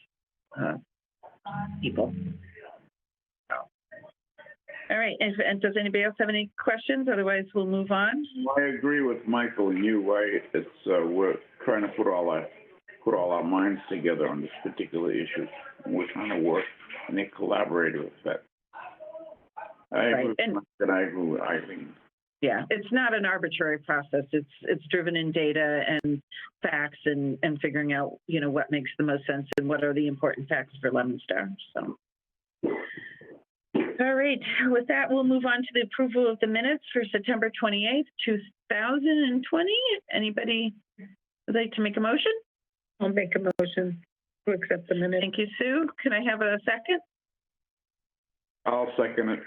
people. All right. And does anybody else have any questions? Otherwise, we'll move on. I agree with Michael and you. Right? It's we're trying to put all our minds together on this particular issue. And we're trying to work in a collaborative effect. I agree with Eileen. Yeah, it's not an arbitrary process. It's driven in data and facts and figuring out, what makes the most sense and what are the important facts for Leominster. So, all right. With that, we'll move on to the approval of the minutes for September 28th, 2020. Anybody would like to make a motion? I'll make a motion to accept the minutes. Thank you, Sue. Can I have a second? I'll second it.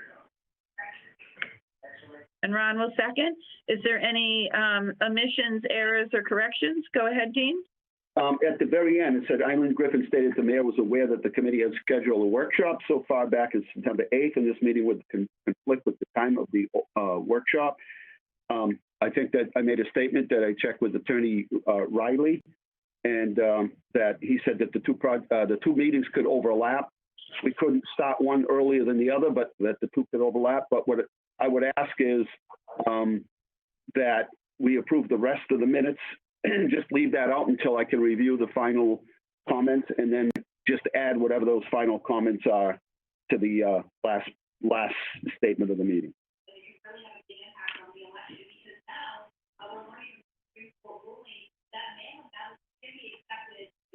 And Ron will second. Is there any omissions, errors, or corrections? Go ahead, Dean. At the very end, it said Eileen Griffin stated the mayor was aware that the committee had scheduled a workshop so far back as September 8th, and this meeting would conflict with the time of the workshop. I think that I made a statement that I checked with Attorney Riley, and that he said that the two meetings could overlap. we couldn't start one earlier than the other, but that the two could overlap. But what I would ask is that we approve the rest of the minutes and just leave that out until I can review the final comments, and then just add whatever those final comments are to the last statement of the meeting.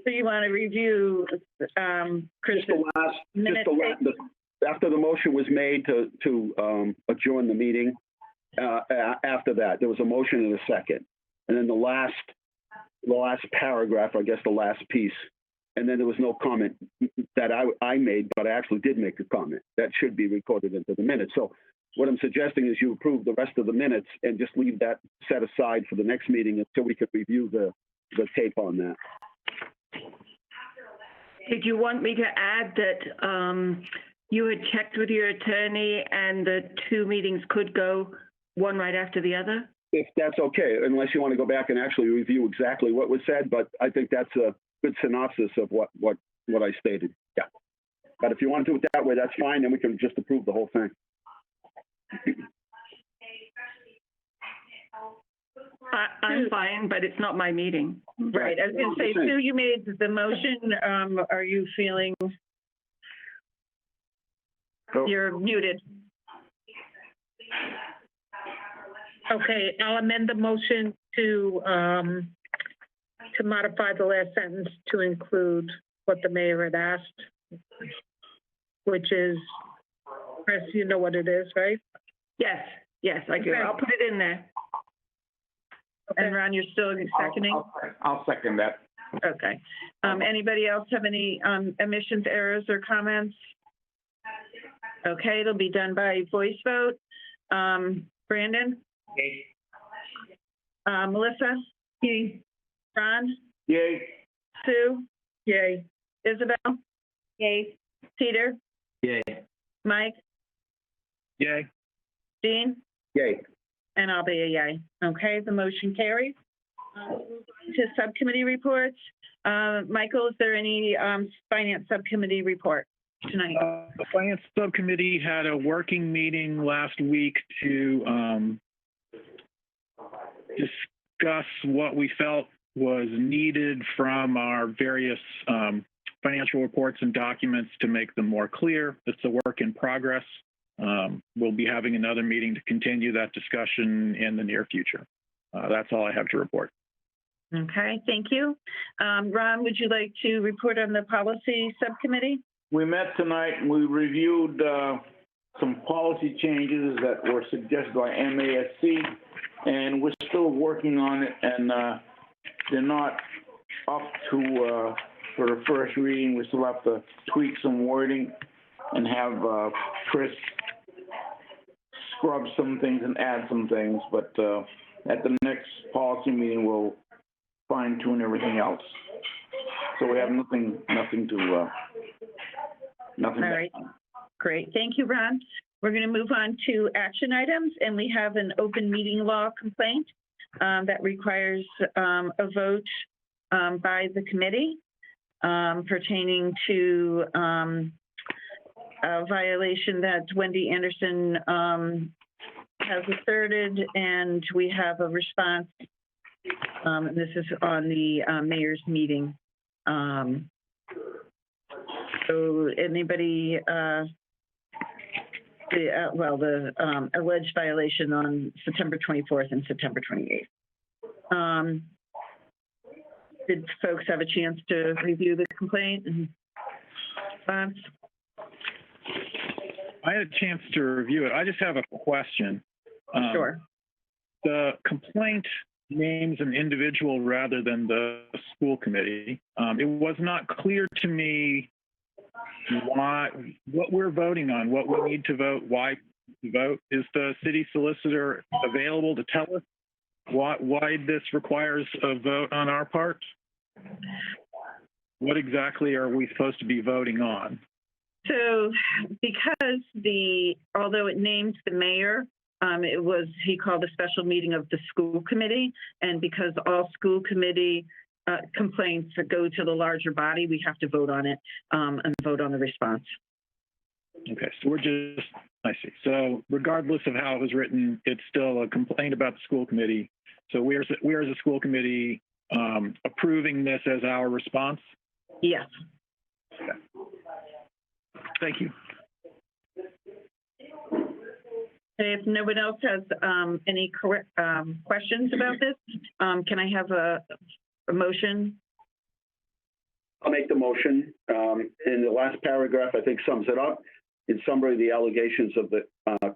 So you want to review, Chris? After the motion was made to adjourn the meeting, after that, there was a motion and a second. And then the last paragraph, I guess the last piece, and then there was no comment that I made, but I actually did make a comment. That should be recorded into the minutes. So what I'm suggesting is you approve the rest of the minutes and just leave that set aside for the next meeting until we could review the tape on that. Did you want me to add that you had checked with your attorney and the two meetings could go one right after the other? If that's okay, unless you want to go back and actually review exactly what was said, but I think that's a good synopsis of what I stated. Yeah. But if you want to do it that way, that's fine, and we can just approve the whole thing. I'm fine, but it's not my meeting. Right. I was going to say, Sue, you made the motion. Are you feeling? You're muted. Okay, I'll amend the motion to modify the last sentence to include what the mayor had asked, which is, Chris, you know what it is, right? Yes, I do. Okay. I'll put it in there. Okay. And Ron, you're still seconding? I'll second that. Okay. Anybody else have any omissions, errors, or comments? Okay, it'll be done by voice vote. Brandon? Yay. Melissa? Yay. Ron? Yay. Sue? Yay. Isabel? Yay. Peter? Yay. Mike? Yay. Dean? Yay. And I'll be a yay. Okay, the motion carries. To subcommittee reports. Michael, is there any finance subcommittee report tonight? The finance subcommittee had a working meeting last week to discuss what we felt was needed from our various financial reports and documents to make them more clear. It's a work in progress. We'll be having another meeting to continue that discussion in the near future. That's all I have to report. Okay, thank you. Ron, would you like to report on the policy subcommittee? We met tonight and we reviewed some policy changes that were suggested by MASC, and we're still working on it, and they're not up to for the first reading. We still have to tweak some wording and have Chris scrub some things and add some things, but at the next policy meeting, we'll fine tune everything else. So we have nothing to. All right, great. Thank you, Ron. We're going to move on to action items, and we have an open meeting law complaint that requires a vote by the committee pertaining to a violation that Wendy Anderson has asserted, and we have a response. This is on the mayor's meeting. So anybody, the alleged violation on September 24th and September 28th. Did folks have a chance to review the complaint and response? I had a chance to review it. I just have a question. Sure. The complaint names an individual rather than the school committee. It was not clear to me what we're voting on, what we need to vote, why to vote. Is the city solicitor available to tell us why this requires a vote on our part? What exactly are we supposed to be voting on? So because although it names the mayor, he called a special meeting of the school committee, and because all school committee complaints that go to the larger body, we have to vote on it and vote on the response. Okay, so I see. So regardless of how it was written, it's still a complaint about the school committee. So we're as a school committee approving this as our response? Yes. Okay. Thank you. If no one else has any questions about this, can I have a motion? I'll make the motion. In the last paragraph, I think sums it up. In summary, the allegations of the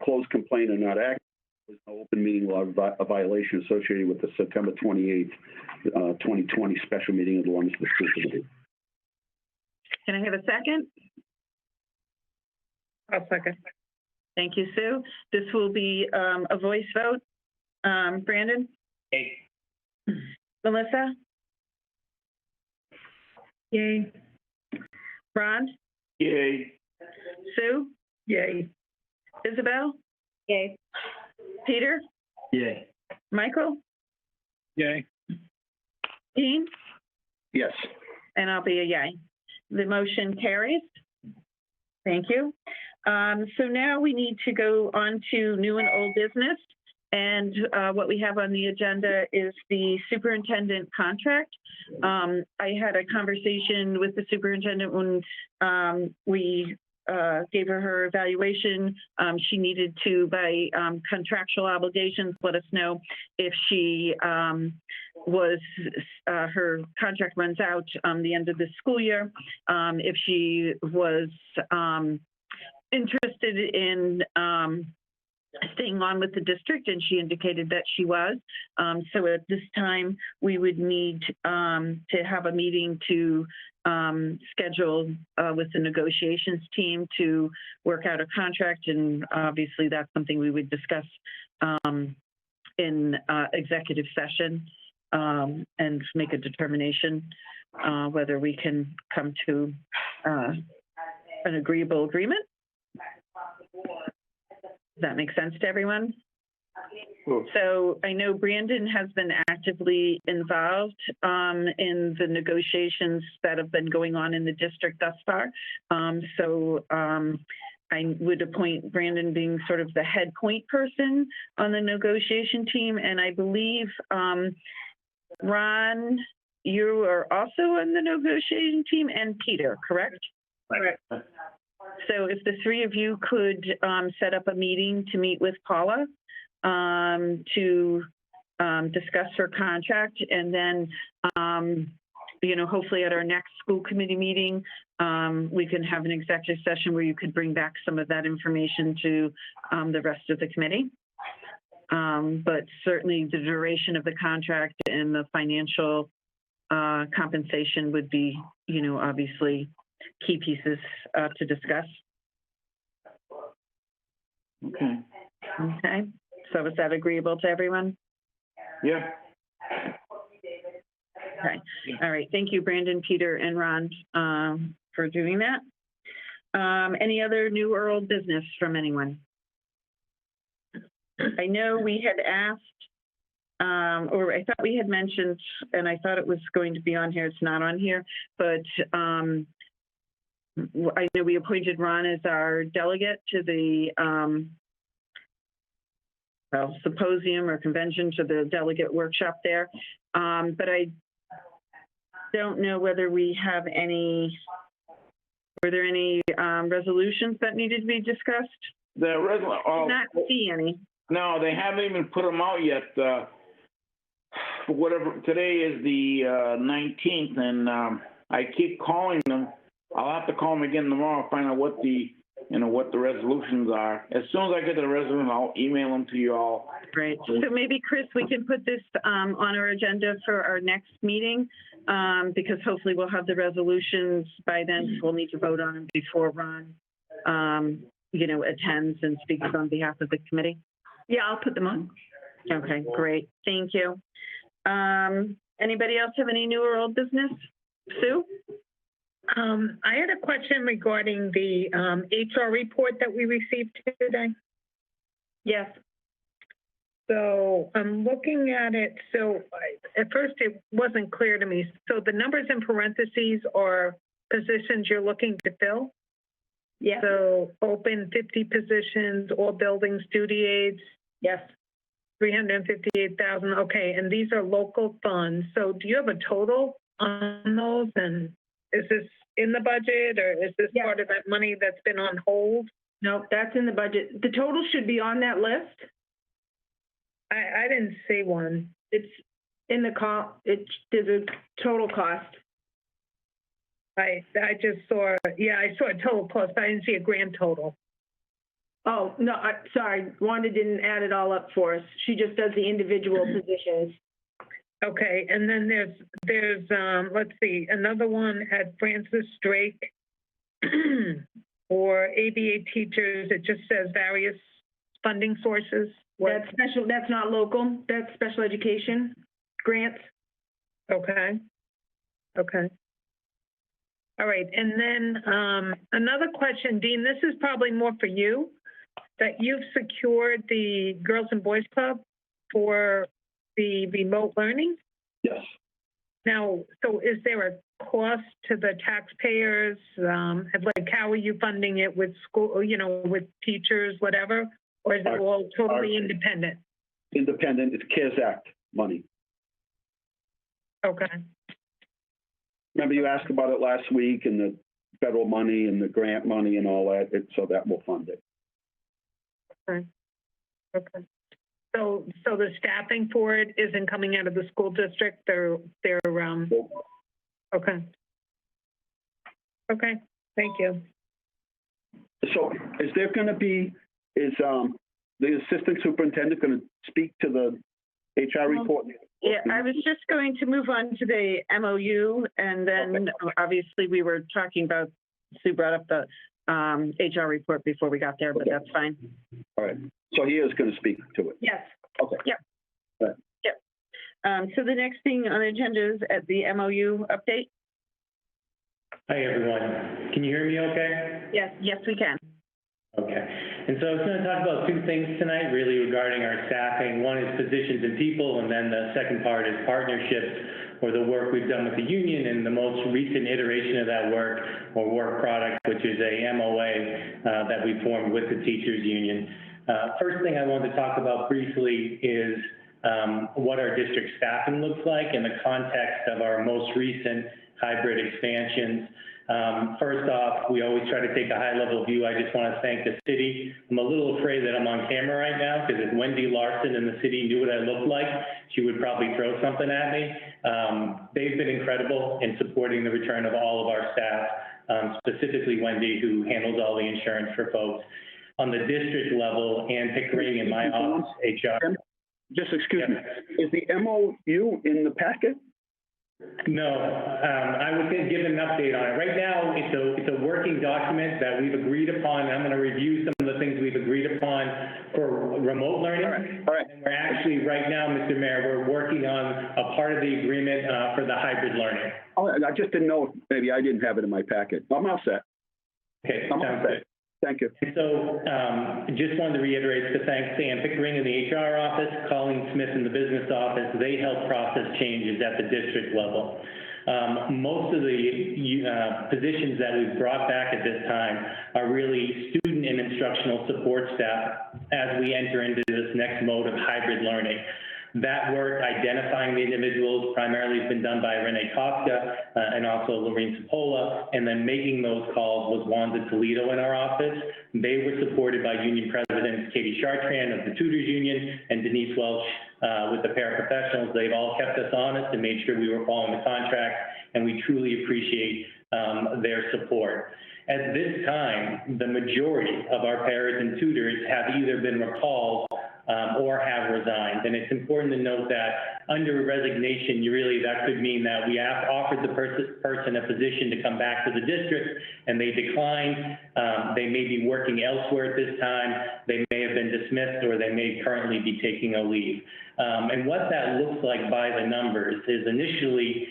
closed complaint are not accurate. There was no open meeting law a violation associated with the September 28th, 2020 special meeting of the Leominster School Committee. Can I have a second? I'll second. Thank you, Sue. This will be a voice vote. Brandon? Yay. Melissa? Yay. Ron? Yay. Sue? Yay. Isabel? Yay. Peter? Yay. Michael? Yay. Dean? Yes. And I'll be a yay. The motion carries. Thank you. So now we need to go on to new and old business. And what we have on the agenda is the superintendent contract. I had a conversation with the superintendent when we gave her evaluation. She needed to, by contractual obligations, let us know if she her contract runs out the end of the school year, if she was interested in staying on with the district, and she indicated that she was. So at this time, we would need to have a meeting to schedule with the negotiations team to work out a contract, and obviously that's something we would discuss in executive session and make a determination whether we can come to an agreeable agreement. Does that make sense to everyone? Cool. So I know Brandon has been actively involved in the negotiations that have been going on in the district thus far. I would appoint Brandon being sort of the head point person on the negotiation team. And I believe, Ron, you are also on the negotiating team, and Peter, correct? Correct. So if the three of you could set up a meeting to meet with Paula to discuss her contract, and then, hopefully at our next school committee meeting, we can have an executive session where you could bring back some of that information to the rest of the committee. But certainly the duration of the contract and the financial compensation would be, obviously key pieces to discuss. Okay. Okay. So is that agreeable to everyone? Yeah. Okay. All right. Thank you, Brandon, Peter, and Ron, for doing that. Any other new or old business from anyone? I know we had asked, or I thought we had mentioned, and I thought it was going to be on here. It's not on here, but I know we appointed Ron as our delegate to the symposium or convention, to the delegate workshop there. But I don't know whether we have were there any resolutions that needed to be discussed? The Did not see any. No, they haven't even put them out yet. Whatever, today is the 19th, and I keep calling them. I'll have to call them again tomorrow, find out what the resolutions are. As soon as I get the resolution, I'll email them to you all. Great. So maybe, Chris, we can put this on our agenda for our next meeting, because hopefully we'll have the resolutions by then. We'll need to vote on them before Ron, attends and speaks on behalf of the committee. Yeah, I'll put them on. Okay, great. Thank you. Anybody else have any new or old business? Sue? I had a question regarding the HR report that we received today. Yes. So I'm looking at it. So at first it wasn't clear to me. So the numbers in parentheses are positions you're looking to fill? Yes. So open 50 positions, all buildings, duty aids, Yes. 358,000. Okay, and these are local funds. So do you have a total on those? And is this in the budget, or is this part of that money that's been on hold? No, that's in the budget. The total should be on that list. I didn't see one. It's in the there's a total cost. I just saw, I saw a total cost. I didn't see a grand total. Oh, no, sorry. Wanda didn't add it all up for us. She just does the individual positions. Okay, and then there's let's see, another one at Francis Drake or ABA teachers. It just says various funding sources. That's special. That's not local. That's special education grants. Okay. Okay. All right, and then another question, Dean. This is probably more for you. That you've secured the Girls and Boys Club for the remote learning? Yes. Now, so is there a cost to the taxpayers? Like, how are you funding it with school, with teachers, whatever? Or is it all totally independent? Independent, it's CARES Act money. Okay. Remember you asked about it last week, and the federal money and the grant money and all that, so that will fund it. Okay. Okay. So the staffing for it isn't coming out of the school district. They're okay. Okay. Thank you. So is there going to be the assistant superintendent going to speak to the HR report? Yeah, I was just going to move on to the MOU, and then obviously we were talking about, Sue brought up the HR report before we got there, but that's fine. All right. So he is going to speak to it? Yes. Okay. Yep. Right. Yep. So the next thing on the agenda is at the MOU update. Hi, everyone. Can you hear me okay? Yes. Yes, we can. Okay. And so I was going to talk about two things tonight, really, regarding our staffing. One is positions and people, and then the second part is partnerships, or the work we've done with the union, and the most recent iteration of that work, or work product, which is a MOA that we formed with the teachers union. First thing I wanted to talk about briefly is what our district staffing looks like in the context of our most recent hybrid expansions. First off, we always try to take a high-level view. I just want to thank the city. I'm a little afraid that I'm on camera right now, because if Wendy Larson in the city knew what I looked like, she would probably throw something at me. They've been incredible in supporting the return of all of our staff, specifically Wendy, who handles all the insurance for folks. On the district level, Ann Pickering in my office, HR. Just excuse me. Is the MOU in the packet? No, I would give an update on it. Right now, it's a working document that we've agreed upon. I'm going to review some of the things we've agreed upon for remote learning. All right. And we're actually, right now, Mr. Mayor, we're working on a part of the agreement for the hybrid learning. Oh, I just didn't know. Maybe I didn't have it in my packet. I'm all set. Okay, I'm all sounds set. good. Thank you. So just wanted to reiterate the thanks to Ann Pickering in the HR office, Colleen Smith in the business office. They help process changes at the district level. Most of the positions that we've brought back at this time are really student and instructional support staff as we enter into this next mode of hybrid learning. That work, identifying the individuals, primarily has been done by Renee Kafka and also Lorene Cipolla, and then making those calls was Wanda Toledo in our office. They were supported by union presidents Katie Chartrand of the Tutors Union and Denise Welch with the paraprofessionals. They've all kept us honest and made sure we were following the contract, and we truly appreciate their support. At this time, the majority of our paras and tutors have either been recalled or have resigned. And it's important to note that under resignation, that could mean that we have offered the person a position to come back to the district and they declined. They may be working elsewhere at this time. They may have been dismissed, or they may currently be taking a leave. And what that looks like by the numbers is initially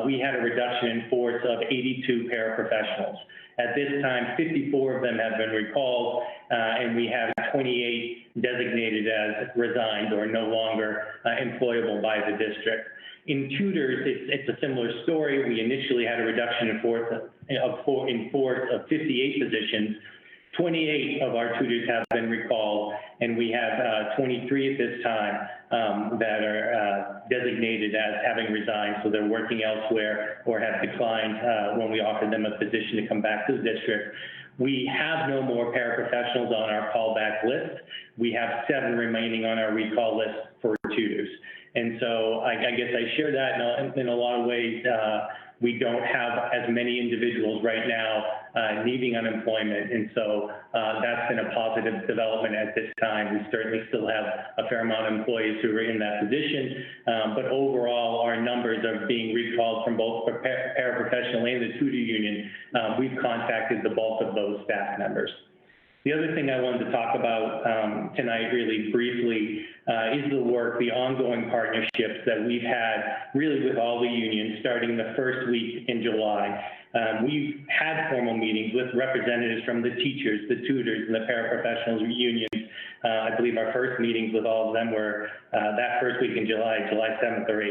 we had a reduction in force of 82 paraprofessionals. At this time, 54 of them have been recalled, and we have 28 designated as resigned or no longer employable by the district. In tutors, it's a similar story. We initially had a reduction in force of 58 positions, 28 of our tutors have been recalled, and we have 23 at this time that are designated as having resigned, so they're working elsewhere or have declined when we offered them a position to come back to the district. We have no more paraprofessionals on our callback list. We have 7 remaining on our recall list for tutors. And so I guess I share that in a lot of ways. We don't have as many individuals right now needing unemployment, and so that's been a positive development at this time. We certainly still have a fair amount of employees who are in that position, but overall our numbers are being recalled from both the paraprofessional and the tutor union. We've contacted the bulk of those staff members. The other thing I wanted to talk about tonight really briefly is the ongoing partnerships that we've had really with all the unions starting the first week in July. We've had formal meetings with representatives from the teachers, the tutors, and the paraprofessionals unions. I believe our first meetings with all of them were that first week in July 7th or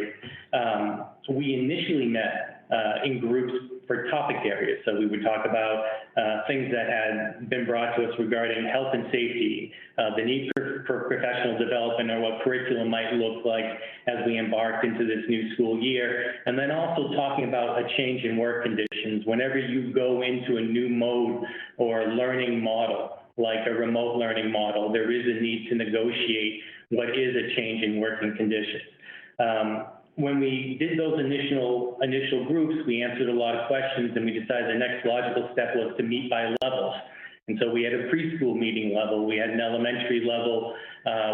8th. We initially met in groups for topic areas. So we would talk about things that had been brought to us regarding health and safety, the need for professional development or what curriculum might look like as we embarked into this new school year. And then also talking about a change in work conditions. Whenever you go into a new mode or learning model, like a remote learning model, there is a need to negotiate what is a change in working conditions. When we did those initial groups, we answered a lot of questions, and we decided the next logical step was to meet by levels. And so we had a preschool meeting level, we had an elementary level,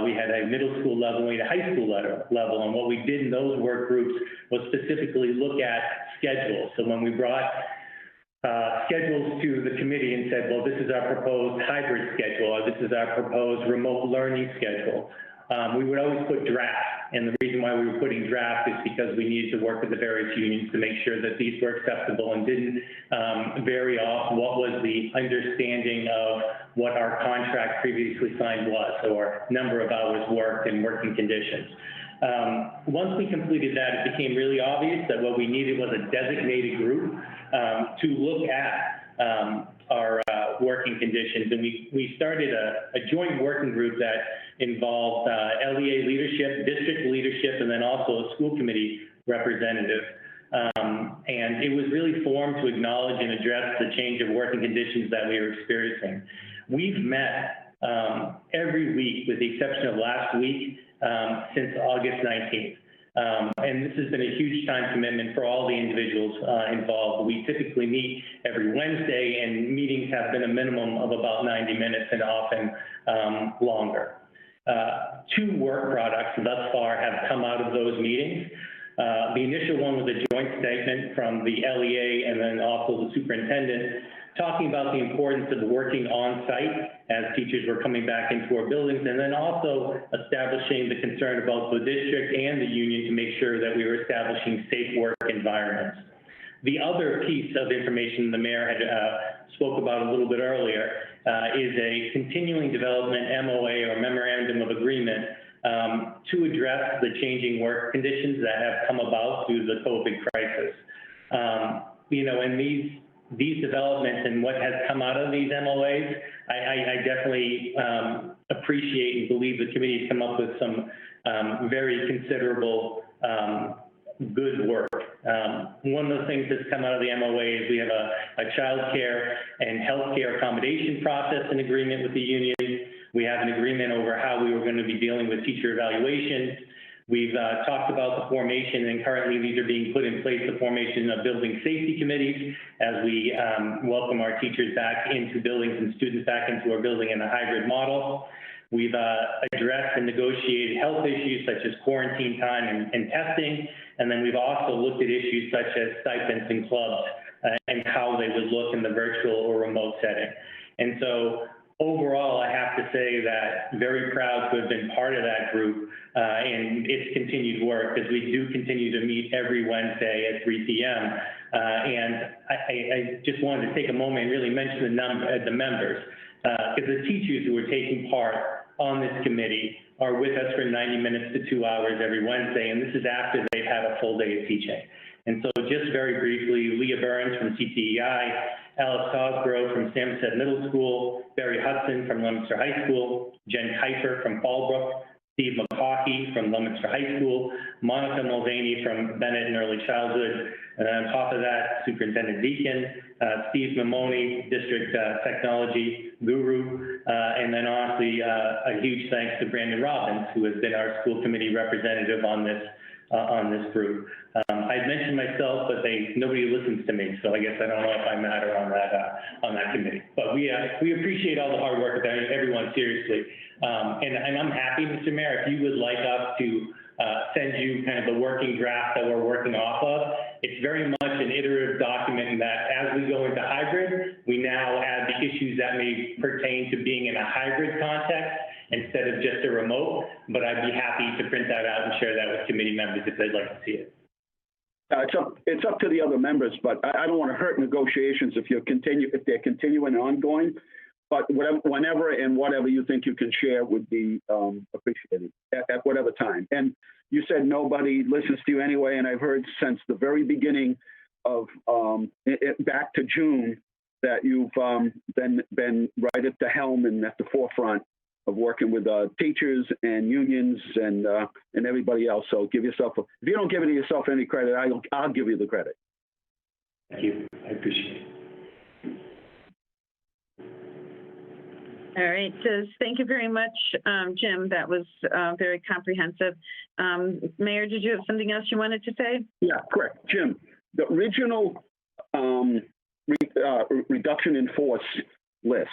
we had a middle school level, and we had a high school level. And what we did in those work groups was specifically look at schedules. So when we brought schedules to the committee and said, well, this is our proposed hybrid schedule, or this is our proposed remote learning schedule, we would always put draft. And the reason why we were putting draft is because we needed to work with the various unions to make sure that these were acceptable and didn't vary off what was the understanding of what our contract previously signed was, or number of hours worked and working conditions. Once we completed that, it became really obvious that what we needed was a designated group to look at our working conditions. And we started a joint working group that involved LEA leadership, district leadership, and then also a school committee representative. And it was really formed to acknowledge and address the change of working conditions that we were experiencing. We've met every week, with the exception of last week, since August 19th. And this has been a huge time commitment for all the individuals involved. We typically meet every Wednesday, and meetings have been a minimum of about 90 minutes and often longer. 2 work products thus far have come out of those meetings. The initial one was a joint statement from the LEA and then also the superintendent, talking about the importance of working on site as teachers were coming back into our buildings, and then also establishing the concern about the district and the union to make sure that we were establishing safe work environments. The other piece of information the mayor had spoke about a little bit earlier is a continuing development MOA, or memorandum of agreement, to address the changing work conditions that have come about due to the COVID crisis. And these developments and what has come out of these MOAs, I definitely appreciate and believe the committee has come up with some very considerable good work. One of the things that's come out of the MOA is we have a child care and health care accommodation process in agreement with the union. We have an agreement over how we were going to be dealing with teacher evaluation. We've talked about the formation, and currently these are being put in place, the formation of building safety committees as we welcome our teachers back into buildings and students back into our building in a hybrid model. We've addressed and negotiated health issues such as quarantine time and testing, and then we've also looked at issues such as stipends and clubs and how they would look in the virtual or remote setting. And so overall, I have to say that very proud to have been part of that group and its continued work, as we do continue to meet every Wednesday at 3 p.m. And I just wanted to take a moment and really mention the members, because the teachers who are taking part on this committee are with us for 90 minutes to 2 hours every Wednesday, and this is after they've had a full day of teaching. And so just very briefly, Leah Burns from CTEI, Alex Cosgrove from Samoset Middle School, Barry Hudson from Leominster High School, Jen Kuiper from Fallbrook, Steve McCaughey from Leominster High School, Monica Mulvaney from Bennett and Early Childhood, and on top of that, Superintendent Deacon, Steve Mamoni, District Technology Guru, and then honestly, a huge thanks to Brandon Robbins, who has been our school committee representative on this group. I've mentioned myself, but nobody listens to me, so I guess I don't know if I matter on that committee. But we appreciate all the hard work of everyone, seriously. And I'm happy, Mr. Mayor, if you would like us to send you kind of the working draft that we're working off of. It's very much an iterative document in that as we go into hybrid, we now add the issues that may pertain to being in a hybrid context instead of just a remote, but I'd be happy to print that out and share that with committee members if they'd like to see it. It's up to the other members, but I don't want to hurt negotiations if they're continuing ongoing. But whenever and whatever you think you can share would be appreciated at whatever time. And you said nobody listens to you anyway, and I've heard since the very beginning of back to June that you've been right at the helm and at the forefront of working with teachers and unions and everybody else. So give yourself if you don't give it yourself any credit, I'll give you the credit. Thank you. I appreciate it. All right, thank you very much, Jim. That was very comprehensive. Mayor, did you have something else you wanted to say? Yeah, correct. Jim, the original reduction in force list,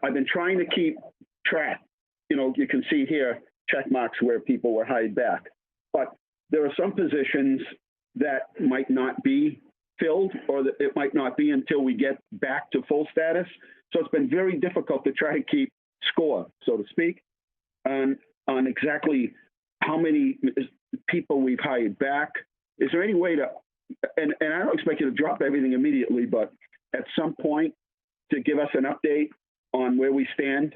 I've been trying to keep track. You know, you can see here check marks where people were hired back. But there are some positions that might not be filled, or that it might not be until we get back to full status. So it's been very difficult to try to keep score, so to speak, on exactly how many people we've hired back. Is there any way to, and I don't expect you to drop everything immediately, but at some point to give us an update on where we stand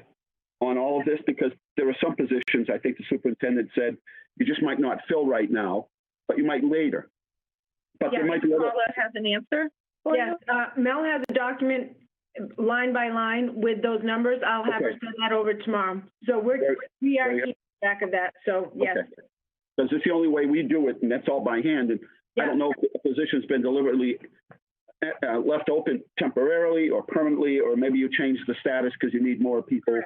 on all of this? Because there are some positions, I think the superintendent said, you just might not fill right now, but you might later. But yeah, there might be other. Paula has an answer for Yes, Mel has a document line by line with those numbers. I'll have her send that over tomorrow. So we are keeping track of that. So yes. Okay. Because it's the only way we do it, and that's all by hand. And I don't know if the position's been deliberately left open temporarily or permanently, or maybe you change the status because you need more people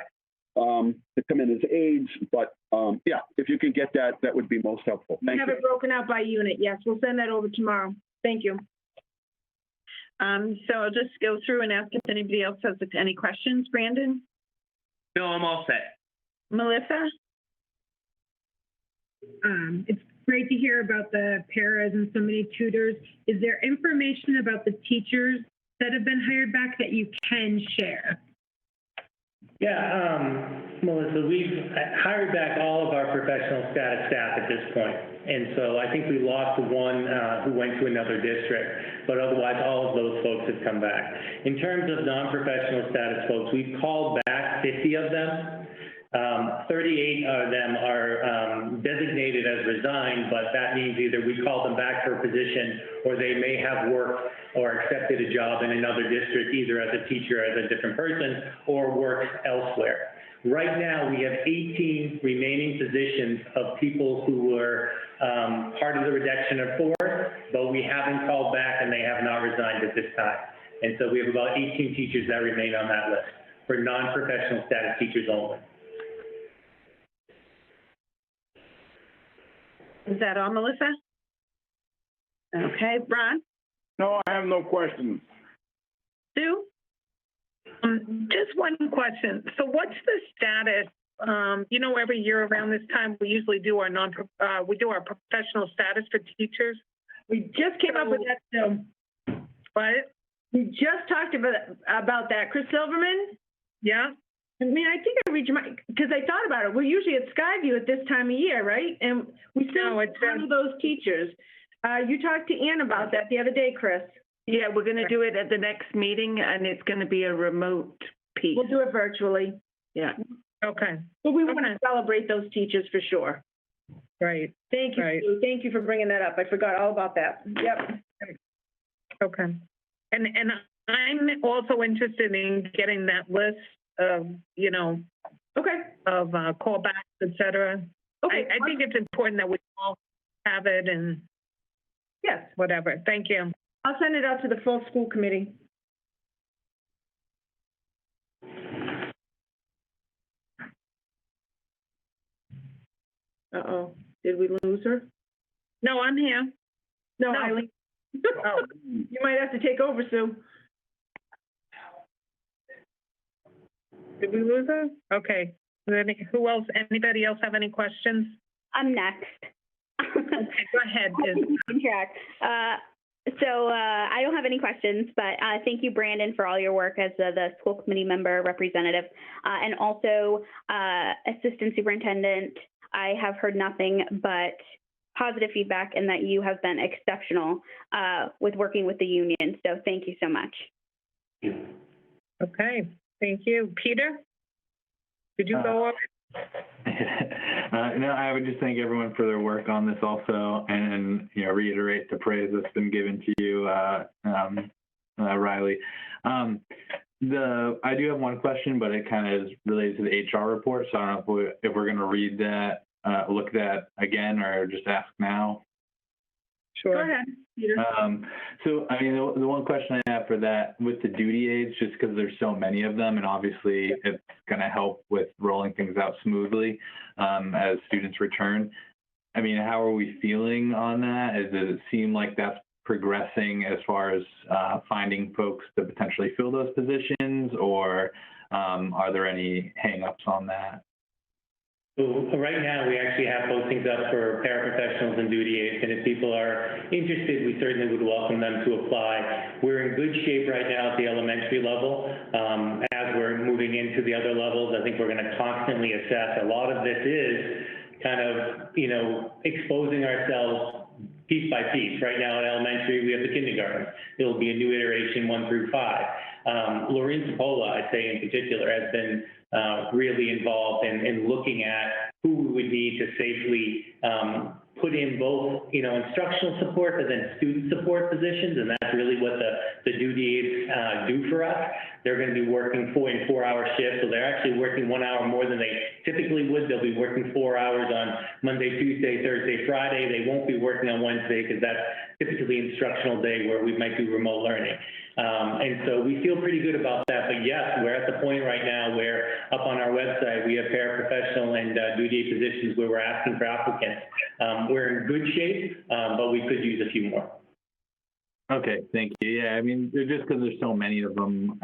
to come in as aides. But yeah, if you could get that, that would be most helpful. Thank you. We have it broken out by unit. Yes, we'll send that over tomorrow. Thank you. So I'll just go through and ask if anybody else has any questions. Brandon? No, I'm all set. Melissa? It's great to hear about the paras and so many tutors. Is there information about the teachers that have been hired back that you can share? Yeah, Melissa, we've hired back all of our professional status staff at this point. And so I think we lost one who went to another district, but otherwise all of those folks have come back. In terms of non-professional status folks, we've called back 50 of them. 38 of them are designated as resigned, but that means either we call them back for a position or they may have worked or accepted a job in another district, either as a teacher, as a different person, or worked elsewhere. Right now, we have 18 remaining positions of people who were part of the reduction of force, but we haven't called back and they have not resigned at this time. And so we have about 18 teachers that remain on that list for non-professional status teachers only. Is that all, Melissa? Okay, Ron? No, I have no questions. Sue? Just one question. So what's the status? You know, every year around this time, we usually do our professional status for teachers. We just came up with that, so. What? We just talked about that. Chris Silverman? Yeah. I mean, I think I reached because I thought about it. We're usually at Skyview at this time of year, right? And we still have one of those teachers. You talked to Ann about that the other day, Chris. Yeah, we're going to do it at the next meeting, and it's going to be a remote piece. We'll do it virtually. Yeah. Okay. But we want to celebrate those teachers for sure. Right. Thank you. Right. Sue. Thank you for bringing that up. I forgot all about that. Yep. Okay. And I'm also interested in getting that list of, you know, of callbacks, et cetera. Okay. I think it's important that we all have it and Yes, whatever. Thank you. I'll send it out to the full school committee. Uh-oh, did we lose her? No, I'm here. No, No. Eileen. Oh, You might have to take over, Sue. did we lose her? Okay. Who else? Anybody else have any questions? I'm next. Okay, go ahead. Contract. So I don't have any questions, but thank you, Brandon, for all your work as the school committee member representative. And also, Assistant Superintendent, I have heard nothing but positive feedback and that you have been exceptional with working with the union. So thank you so much. Okay, thank you. Peter? Did you go over? No, I would just thank everyone for their work on this also, and you know, reiterate the praise that's been given to you, Riley. I do have one question, but it kind of is related to the HR report, so I don't know if we're going to read that, look at that again, or just ask now. Sure. Go ahead, Peter. So, I mean, the one question I have for that, with the duty aids, just because there's so many of them, and obviously it's going to help with rolling things out smoothly as students return. I mean, how are we feeling on that? Does it seem like that's progressing as far as finding folks to potentially fill those positions, or are there any hang-ups on that? So right now, we actually have postings up for paraprofessionals and duty aides, and if people are interested, we certainly would welcome them to apply. We're in good shape right now at the elementary level. As we're moving into the other levels, I think we're going to constantly assess. A lot of this is kind of, you know, exposing ourselves piece by piece. Right now at elementary, we have the kindergarten. It'll be a new iteration 1 through 5. Lorraine Cipolla, I'd say in particular, has been really involved in looking at who we would need to safely put in both, you know, instructional support, but then student support positions, and that's really what the duty aides do for us. They're going to be working 4-hour shifts, so they're actually working 1 hour more than they typically would. They'll be working 4 hours on Monday, Tuesday, Thursday, Friday. They won't be working on Wednesday because that's typically instructional day where we might do remote learning. And so we feel pretty good about that. But yes, we're at the point right now where up on our website, we have paraprofessional and duty aid positions where we're asking for applicants. We're in good shape, but we could use a few more. Okay, thank you. Yeah, I mean, just because there's so many of them,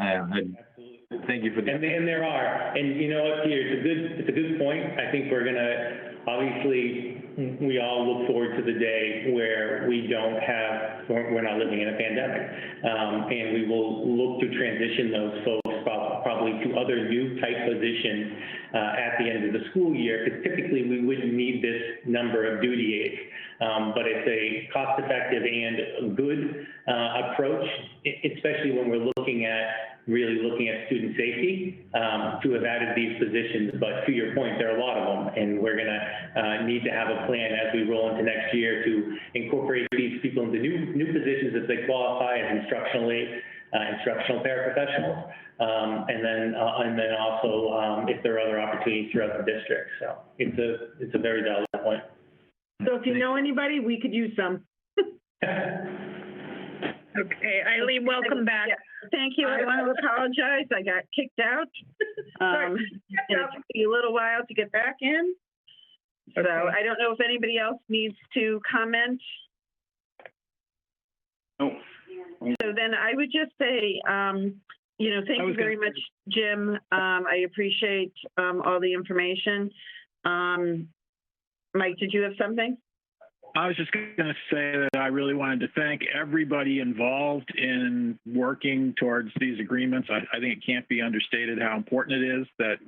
thank you for that. And there are, and you know what, Peter, it's a good point. I think we're gonna, obviously, we all look forward to the day where we're not living in a pandemic. And we will look to transition those folks probably to other new type positions at the end of the school year, because typically we wouldn't need this number of duty aides. But it's a cost-effective and good approach, especially when we're really looking at student safety, to have added these positions. But to your point, there are a lot of them, and we're gonna need to have a plan as we roll into next year to incorporate these people into new positions if they qualify as instructional paraprofessionals, and then also if there are other opportunities throughout the district. So it's a very valid point. So if you know anybody, we could use some. Okay, Eileen, welcome back. Yeah. Thank you. I want to apologize. I got kicked out. And it took me a little while to get back in. So I don't know if anybody else needs to comment. No. So then I would just say, you know, thank you very much, Jim. I appreciate all the information. Mike, did you have something? I was just going to say that I really wanted to thank everybody involved in working towards these agreements. I think it can't be understated how important it is that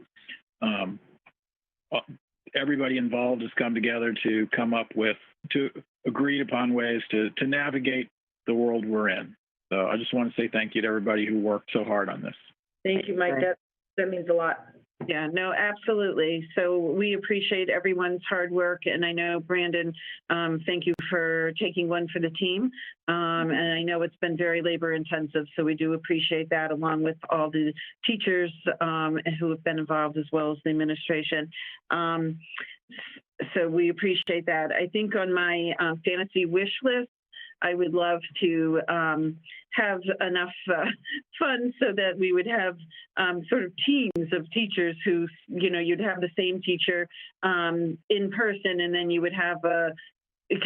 everybody involved has come together to come up with, to agreed upon ways to navigate the world we're in. So I just want to say thank you to everybody who worked so hard on this. Thank you, Mike. That means a lot. Yeah, no, absolutely. So we appreciate everyone's hard work, and I know, Brandon, thank you for taking one for the team. And I know it's been very labor intensive, so we do appreciate that, along with all the teachers who have been involved, as well as the administration. So we appreciate that. I think on my fantasy wish list, I would love to have enough funds so that we would have sort of teams of teachers who, you know, you'd have the same teacher in person, and then you would have a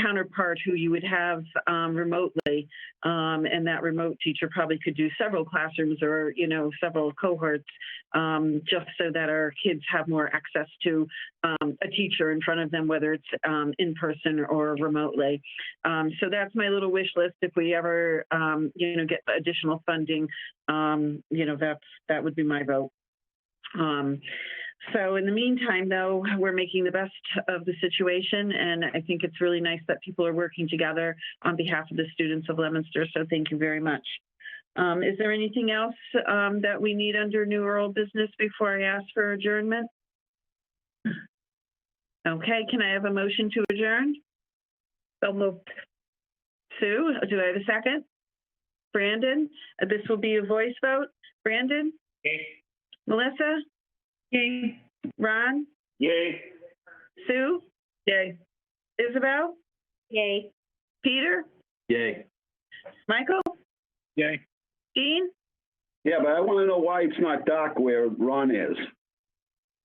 counterpart who you would have remotely, and that remote teacher probably could do several classrooms or, you know, several cohorts, just so that our kids have more access to a teacher in front of them, whether it's in person or remotely. So that's my little wish list. If we ever, you know, get additional funding, you know, that would be my vote. So in the meantime, though, we're making the best of the situation, and I think it's really nice that people are working together on behalf of the students of Leominster, so thank you very much. Is there anything else that we need under new or old business before I ask for adjournment? Okay, can I have a motion to adjourn? So moved. Sue, do I have a second? Brandon, this will be a voice vote. Brandon? Yay. Melissa? Yay. Ron? Yay. Sue? Yay. Isabel? Yay. Peter? Yay. Michael? Yay. Dean? Yeah, but I want to know why it's not dark where Ron is.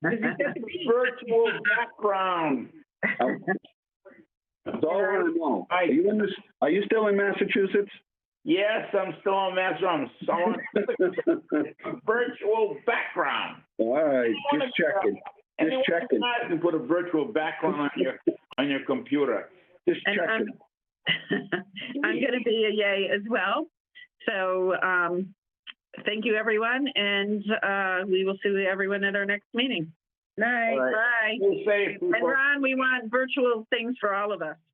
Virtual background. That's all I want to know. Are you still in Massachusetts? Yes, I'm still in Massachusetts. Virtual background. All right, just checking. Just checking. You can put a virtual background on your computer. Just checking. I'm going to be a yay as well. So thank you, everyone, and we will see everyone at our next meeting. Night. Right. Bye. Stay safe, people. And Ron, we want virtual things for all of us.